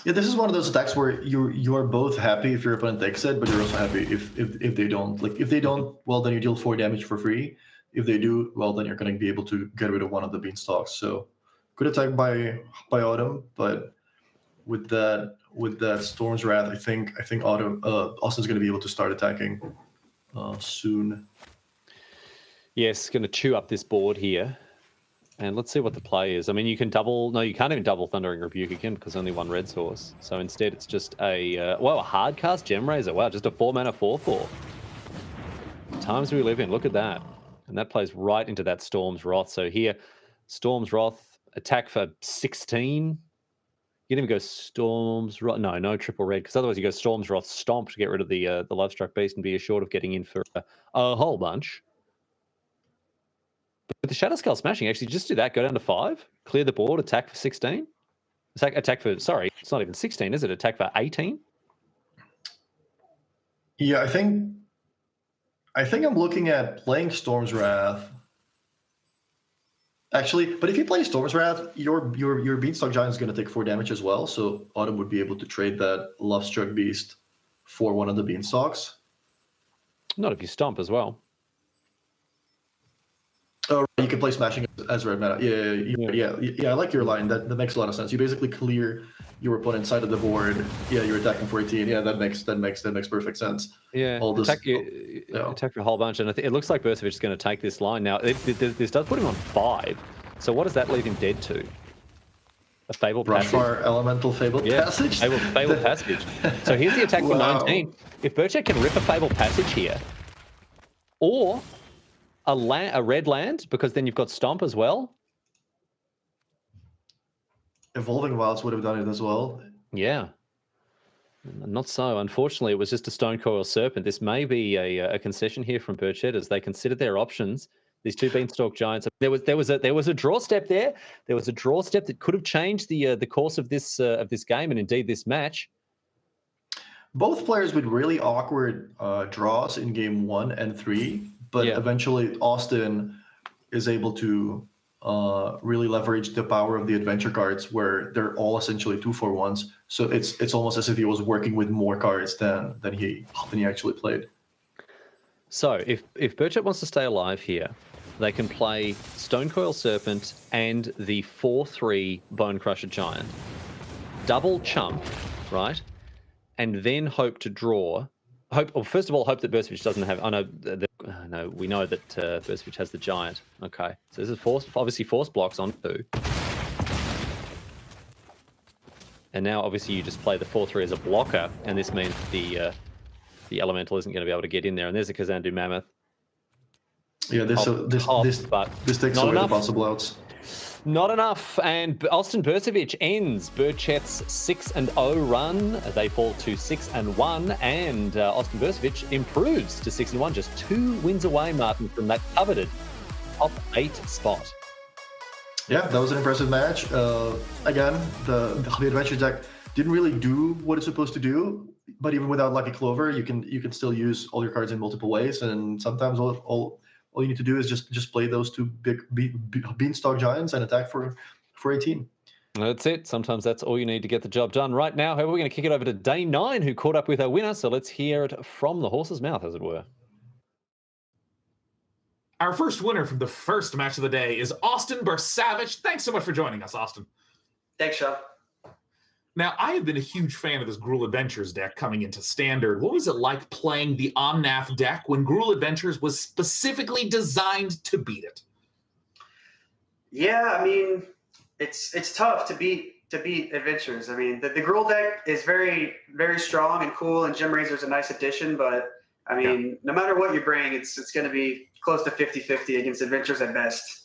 Yeah, this is one of those attacks where you're both happy if your opponent takes it, but you're also happy if they don't. Like, if they don't, well, then you deal 4 damage for free. If they do, well, then you're going to be able to get rid of one of the Beanstalks. So, good attack by Autumn, but with that Storm's Wrath, I think Austin's going to be able to start attacking soon. Yes, going to chew up this board here. And let's see what the play is. I mean, you can double... No, you can't even double Thundering Rebuke again because only one red source. So instead, it's just a... wow, a hard cast Gem Razor. Wow, just a 4-mana 4/4. Times we live in. Look at that. And that plays right into that Storm's Wrath. So here, Storm's Wrath, attack for 16. You can even go Storm's Wrath. No triple red, because otherwise you go Storm's Wrath, Stomp to get rid of the Lovestruck Beast and be assured of getting in for a whole bunch. But with the Shadowskull Smashing, actually just do that. Go down to 5, clear the board, attack for 16. Attack for, sorry, it's not even 16, is it? Attack for 18? Yeah, I think I'm looking at playing Storm's Wrath. Actually, but if you play Storm's Wrath, your Beanstalk Giant is going to take 4 damage as well. So Autumn would be able to trade that Lovestruck Beast for one of the Beanstalks. Not if you stomp as well. Oh, you can play Smashing as red mana. Yeah. I like your line. That makes a lot of sense. You basically clear your opponent's side of the board. Yeah, you're attacking for 18. Yeah, that makes perfect sense. Yeah, attack for a whole bunch, and it looks like Bursavich is going to take this line now. This does put him on 5. So what does that leave him dead to? A Fabled Passage. Elemental Fabled Passage. Fabled Passage. So here's the attack for 19. If Burchett can rip a Fabled Passage here, or a red land, because then you've got Stomp as well. Evolving Wilds would have done it as well. Yeah. Not so. Unfortunately, it was just a Stonecoil Serpent. This may be a concession here from Burchett as they consider their options. These 2 Beanstalk Giants. There was a draw step there. There was a draw step that could have changed the course of this game and indeed this match. Both players with really awkward draws in game 1 and 3, but eventually Austin is able to really leverage the power of the adventure cards, where they're all essentially 2-for-1s. So it's almost as if he was working with more cards than he actually played. So if Burchett wants to stay alive here, they can play Stonecoil Serpent and the 4/3 Bone Crusher Giant, double chump, right, and then hope to draw. First of all, hope that Bursavich doesn't have. No, we know that Bursavich has the Giant. Okay, so this is obviously force blocks on 2. And now, obviously, you just play the 4/3 as a blocker, and this means the Elemental isn't going to be able to get in there. And there's a Kazandu Mammoth. Yeah, this takes away the possible outs. Not enough, and Austin Bursavich ends Burchett's 6-0 run. They fall to 6-1, and Austin Bursavich improves to 6-1, just 2 wins away, Martin, from that coveted top 8 spot. Yeah, that was an impressive match. Again, the adventure deck didn't really do what it's supposed to do, but even without Lucky Clover, you can still use all your cards in multiple ways, and sometimes all you need to do is just play those 2 big Beanstalk Giants and attack for 18. That's it. Sometimes that's all you need to get the job done. Right now, however, we're going to kick it over to Day 9, who caught up with our winner. So let's hear it from the horse's mouth, as it were. Our first winner from the first match of the day is Austin Bursavich. Thanks so much for joining us, Austin. Thanks, Sean. Now, I have been a huge fan of this Gruul Adventures deck coming into Standard. What was it like playing the Omnath deck when Gruul Adventures was specifically designed to beat it? Yeah, I mean, it's tough to beat Adventures. I mean, the Gruul deck is very, very strong and cool, and Gem Razor is a nice addition, but I mean, no matter what you bring, it's going to be close to 50-50 against Adventures at best.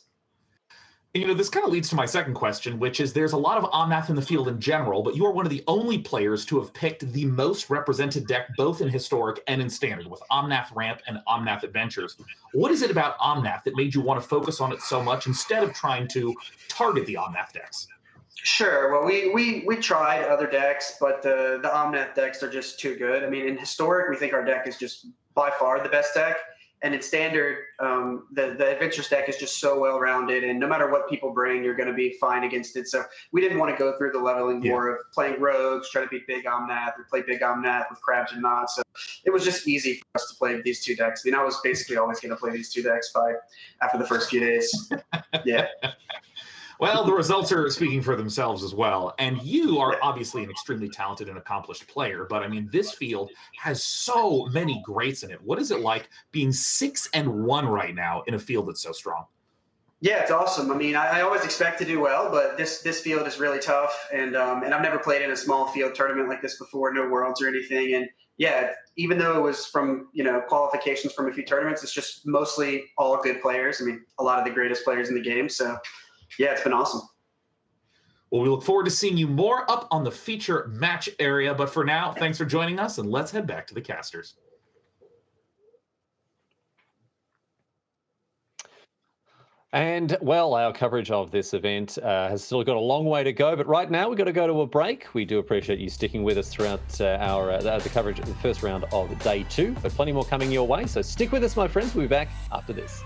You know, this kind of leads to my second question, which is there's a lot of Omnath in the field in general, but you are one of the only players to have picked the most represented deck, both in Historic and in Standard, with Omnath Ramp and Omnath Adventures. What is it about Omnath that made you want to focus on it so much instead of trying to target the Omnath decks? Sure. Well, we tried other decks, but the Omnath decks are just too good. I mean, in Historic, we think our deck is just by far the best deck. And in Standard, the Adventures deck is just so well-rounded, and no matter what people bring, you're going to be fine against it. So we didn't want to go through the leveling war of playing Rogues, try to beat Big Omnath, or play Big Omnath with Crabs and Knots. So it was just easy for us to play these 2 decks. I mean, I was basically always going to play these 2 decks after the first few days. Yeah. Well, the results are speaking for themselves as well. And you are obviously an extremely talented and accomplished player. But, I mean, this field has so many greats in it. What is it like being 6-1 right now in a field that's so strong? Yeah, it's awesome. I mean, I always expect to do well, but this field is really tough, and I've never played in a small field tournament like this before, no worlds or anything. And yeah, even though it was from qualifications from a few tournaments, it's just mostly all good players. I mean, a lot of the greatest players in the game. So yeah, it's been awesome. Well, we look forward to seeing you more up on the feature match area. But for now, thanks for joining us, and let's head back to the casters. And, well, our coverage of this event has still got a long way to go, but right now we've got to go to a break. We do appreciate you sticking with us throughout the coverage of the first round of day 2, but plenty more coming your way, so stick with us, my friends. We'll be back after this.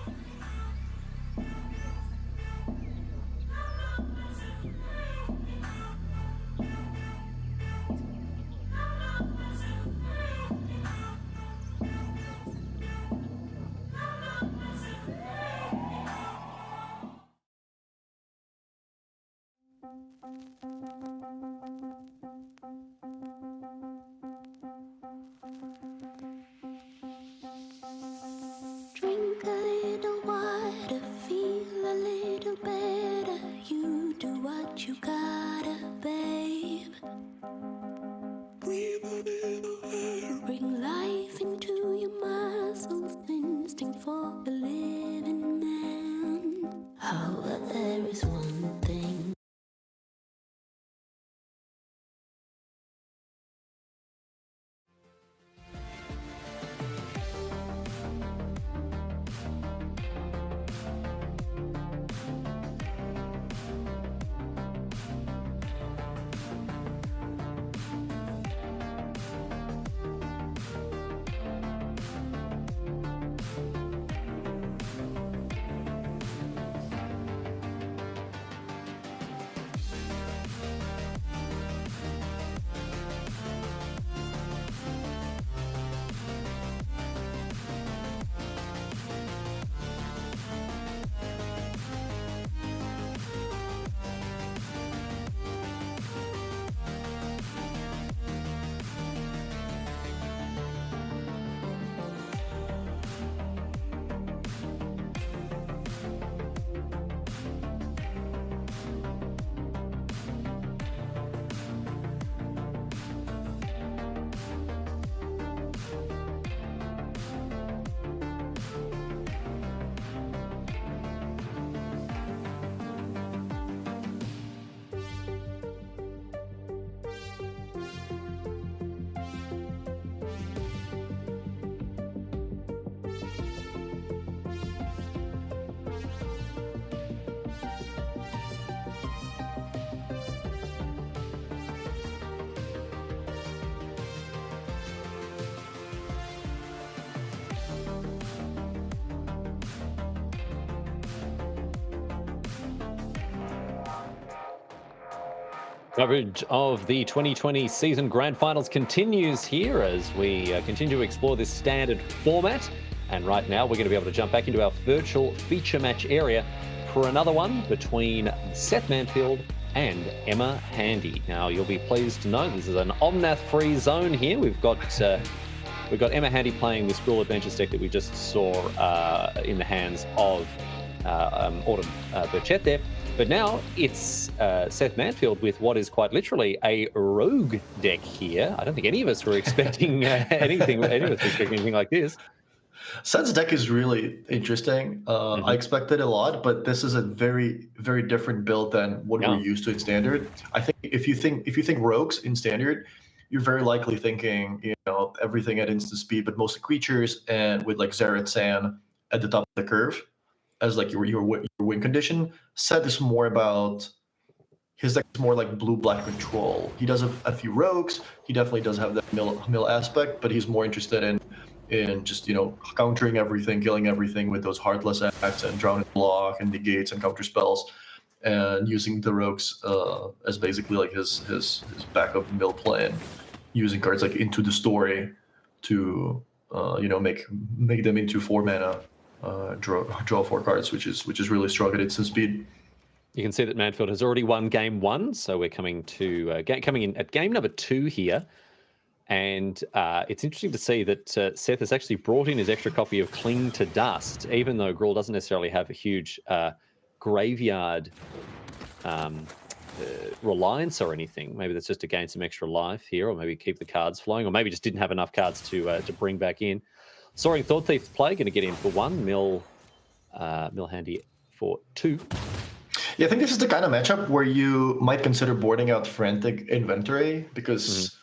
Drink a little water, feel a little better. You do what you gotta, babe. Breathe a little air. Bring life into your muscles, instinct for a living man. However, there is one thing. Coverage of the 2020 season grand finals continues here as we continue to explore this standard format. And right now we're going to be able to jump back into our virtual feature match area for another one between Seth Manfield and Emma Handy. Now you'll be pleased to know this is an Omnath-free zone here. We've got Emma Handy playing this Rule Adventures deck that we just saw in the hands of Autumn Burchett there. But now it's Seth Manfield with what is quite literally a rogue deck here. I don't think any of us were expecting anything like this. Seth's deck is really interesting. I expected a lot, but this is a very, very different build than what we're used to in Standard. I think if you think rogues in Standard, you're very likely thinking everything at instant speed, but mostly creatures, and with like Zaret San at the top of the curve as like your win condition. Seth is more about his deck is more like blue-black control. He does a few rogues. He definitely does have that mill aspect, but he's more interested in just countering everything, killing everything with those heartless acts and drowning block and negates and counter spells, and using the rogues as basically like his backup mill plan, using cards like Into the Story to make them into 4-mana draw 4 cards, which is really strong at instant speed. You can see that Manfield has already won game 1, so we're coming in at game number 2 here. And it's interesting to see that Seth has actually brought in his extra copy of Cling to Dust, even though Gruul doesn't necessarily have a huge graveyard reliance or anything. Maybe that's just to gain some extra life here, or maybe keep the cards flowing, or maybe just didn't have enough cards to bring back in. Soaring Thought Thief play, going to get in for 1, mill Handy for 2. Yeah, I think this is the kind of matchup where you might consider boarding out Frantic Inventory because,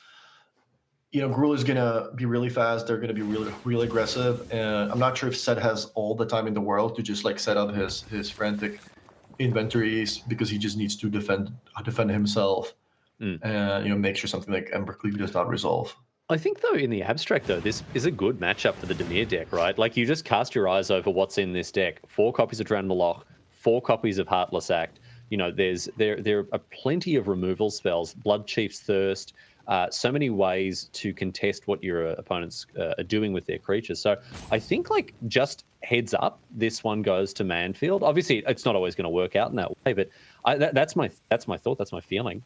you know, Gruul is going to be really fast. They're going to be really aggressive. And I'm not sure if Seth has all the time in the world to just like set up his Frantic Inventories because he just needs to defend himself and, you know, make sure something like Embercleave does not resolve. I think, though, in the abstract, though, this is a good matchup for the Dimir deck, right? Like, you just cast your eyes over what's in this deck. 4 copies of Drown in the Loch, 4 copies of Heartless Act. You know, there are plenty of removal spells. Blood Chief's Thirst. So many ways to contest what your opponents are doing with their creatures. So I think, like, just heads up, this one goes to Manfield. Obviously, it's not always going to work out in that way, but that's my thought. That's my feeling.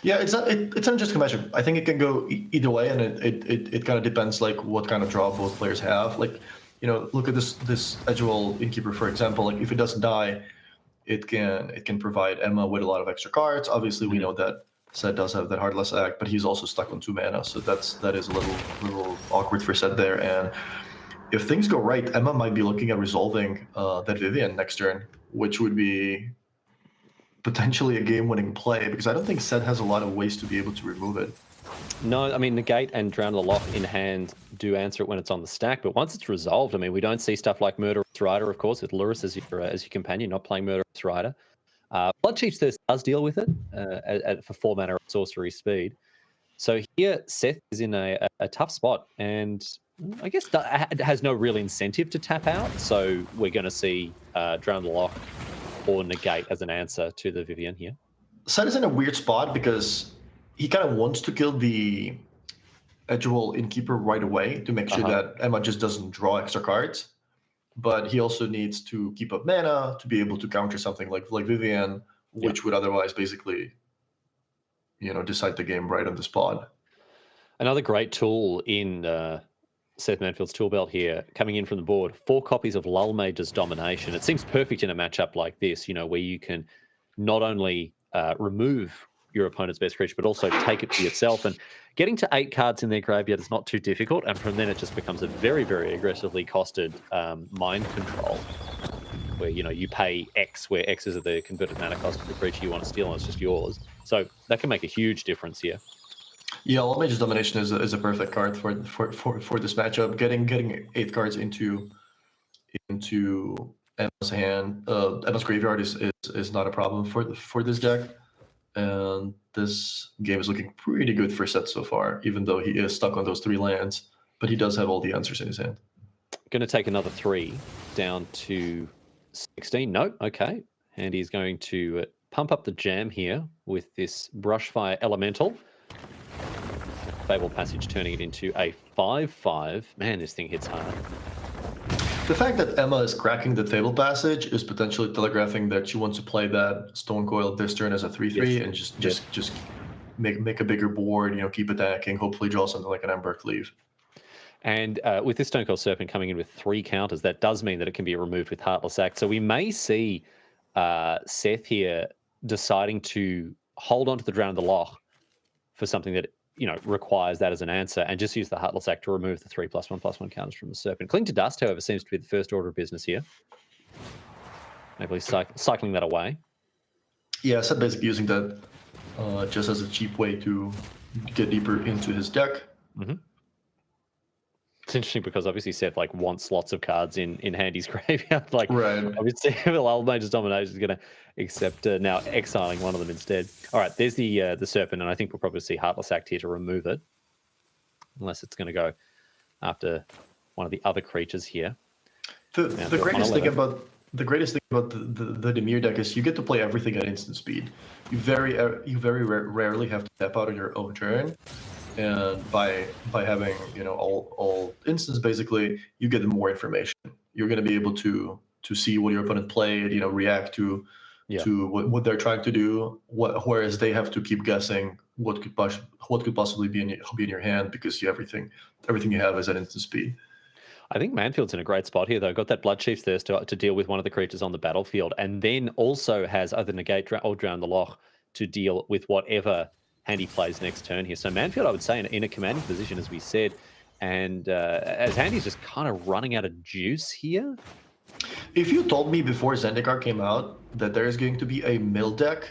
Yeah, it's not just a matchup. I think it can go either way, and it kind of depends like what kind of draw both players have. Like, you know, look at this Edgewall Innkeeper, for example. Like, if it doesn't die, it can provide Emma with a lot of extra cards. Obviously, we know that Seth does have that Heartless Act, but he's also stuck on 2 mana, so that is a little awkward for Seth there. And if things go right, Emma might be looking at resolving that Vivien next turn, which would be potentially a game-winning play, because I don't think Seth has a lot of ways to be able to remove it. No, I mean, Negate and Drown in the Loch in hand do answer it when it's on the stack, but once it's resolved, I mean, we don't see stuff like Murderous Rider, of course, with Lurrus as your companion, not playing Murderous Rider. Blood Chief's Thirst does deal with it for 4 mana sorcery speed. So here, Seth is in a tough spot, and I guess has no real incentive to tap out, so we're going to see Drown in the Loch or Negate as an answer to the Vivien here. Seth is in a weird spot because he kind of wants to kill the Edgewall Innkeeper right away to make sure that Emma just doesn't draw extra cards. But he also needs to keep up mana to be able to counter something like Vivien, which would otherwise basically, you know, decide the game right on the spot. Another great tool in Seth Manfield's tool belt here, coming in from the board, 4 copies of Lull Mage's Domination. It seems perfect in a matchup like this, you know, where you can not only remove your opponent's best creature, but also take it for yourself. And getting to 8 cards in their graveyard is not too difficult. And from then it just becomes a very, very aggressively costed mind control, where, you know, you pay X, where X is the converted mana cost of the creature you want to steal, and it's just yours. So that can make a huge difference here. Yeah, Lull Mage's Domination is a perfect card for this matchup. Getting 8 cards into Emma's hand, Emma's graveyard is not a problem for this deck. And this game is looking pretty good for Seth so far, even though he is stuck on those 3 lands. But he does have all the answers in his hand. Going to take another 3 down to 16. No, okay. And he's going to pump up the jam here with this Brushfire Elemental. Fable Passage turning it into a 5/5. Man, this thing hits hard. The fact that Emma is cracking the Fable Passage is potentially telegraphing that she wants to play that Stone Coil this turn as a 3/3 and just make a bigger board, you know, keep attacking, hopefully draw something like an Embercleave. And with this Stone Coil Serpent coming in with 3 counters, that does mean that it can be removed with Heartless Act. So we may see Seth here deciding to hold on to the Drown in the Loch for something that, you know, requires that as an answer, and just use the Heartless Act to remove the 3+1/+1 counters from the Serpent. Cling to Dust, however, seems to be the first order of business here. Maybe he's cycling that away. Yeah, Seth basically using that just as a cheap way to get deeper into his deck. It's interesting because obviously Seth like wants lots of cards in Handy's graveyard. Like, right. Obviously, Lull Mage's Domination is going to accept now exiling one of them instead. All right, there's the Serpent, and I think we'll probably see Heartless Act here to remove it, unless it's going to go after one of the other creatures here. The greatest thing about the Dimir deck is you get to play everything at instant speed. You very rarely have to tap out on your own turn. And by having, you know, all instants, basically, you get more information. You're going to be able to see what your opponent played, you know, react to what they're trying to do. Whereas they have to keep guessing what could possibly be in your hand, because everything you have is at instant speed. I think Manfield's in a great spot here, though. Got that Bloodchief's Thirst to deal with one of the creatures on the battlefield, and then also has either negate or drown the loch to deal with whatever hand he plays next turn here. So Manfield, I would say, in a commanding position, as we said, and as Handy's just kind of running out of juice here. If you told me before Zendikar came out that there is going to be a mill deck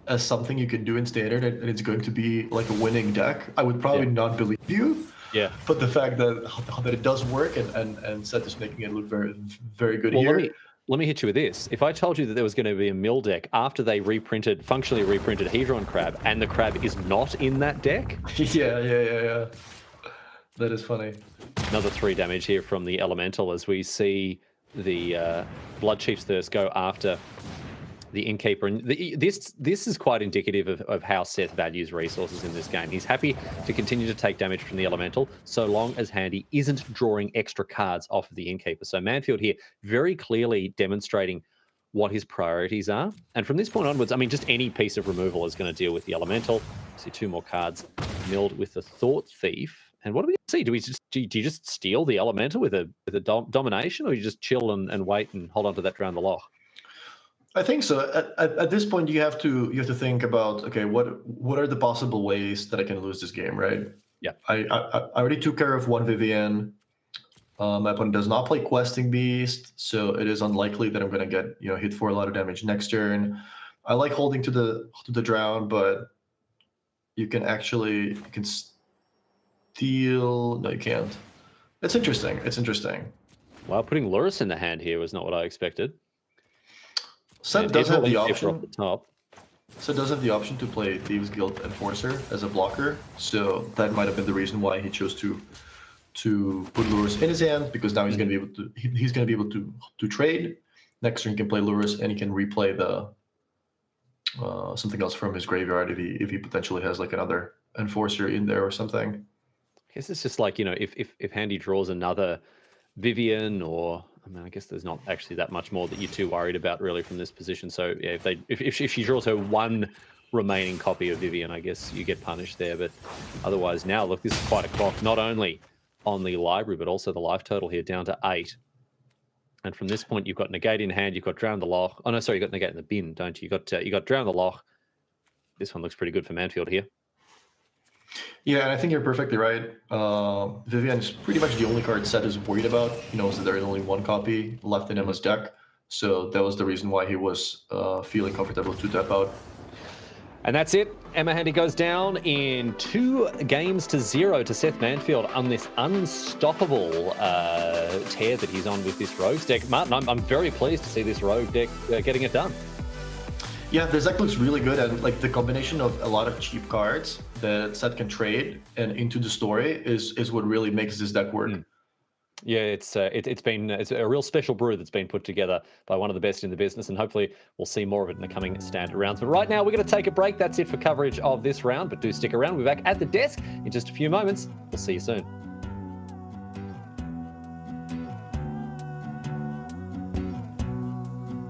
as something you can do in Standard and it's going to be like a winning deck, I would probably not believe you. Yeah. But the fact that it does work and Seth is making it look very, very good here. Let me hit you with this. If I told you that there was going to be a mill deck after they functionally reprinted Hedron Crab, and the Crab is not in that deck? Yeah. That is funny. Another 3 damage here from the Elemental as we see the Bloodchief's Thirst go after the Innkeeper. And this is quite indicative of how Seth values resources in this game. He's happy to continue to take damage from the Elemental so long as Handy isn't drawing extra cards off of the Innkeeper. So Manfield here very clearly demonstrating what his priorities are. And from this point onwards, I mean, just any piece of removal is going to deal with the Elemental. See 2 more cards milled with the Thought Thief. And what do we see? Do you just steal the Elemental with a domination, or you just chill and wait and hold on to that Drown the Loch? I think so. At this point, you have to think about, okay, what are the possible ways that I can lose this game, right? Yeah. I already took care of 1 Vivian. My opponent does not play Questing Beast, so it is unlikely that I'm going to get hit for a lot of damage next turn. I like holding to the Drown, but you can steal. No, you can't. It's interesting. Well, putting Lurrus in the hand here was not what I expected. Seth does have the option. Off the top. Seth does have the option to play Thieves Guild Enforcer as a blocker, so that might have been the reason why he chose to put Lurrus in his hand, because now he's going to be able to trade. Next turn he can play Lurrus and he can replay the something else from his graveyard if he potentially has like another Enforcer in there or something. I guess it's just like, if Handy draws another Vivian, or I mean, I guess there's not actually that much more that you're too worried about really from this position. So yeah, if she draws her 1 remaining copy of Vivian, I guess you get punished there. But otherwise now, look, this is quite a clock, not only on the library, but also the life total here down to 8. And from this point, you've got Negate in hand, you've got Drown the Loch. Oh no, sorry, you've got Negate in the bin, don't you? You got Drown the Loch. This one looks pretty good for Manfield here. Yeah, and I think you're perfectly right. Vivian is pretty much the only card Seth is worried about. He knows that there is only 1 copy left in Emma's deck, so that was the reason why he was feeling comfortable to tap out. And that's it. Emma Handy goes down in 2-0 to Seth Manfield on this unstoppable tear that he's on with this Rogues deck. Martin, I'm very pleased to see this Rogue deck getting it done. Yeah, this deck looks really good, and like the combination of a lot of cheap cards that Seth can trade and into the story is what really makes this deck work. Yeah, it's a real special brew that's been put together by one of the best in the business, and hopefully we'll see more of it in the coming standard rounds. But right now we're going to take a break. That's it for coverage of this round, but do stick around. We'll be back at the desk in just a few moments. We'll see you soon.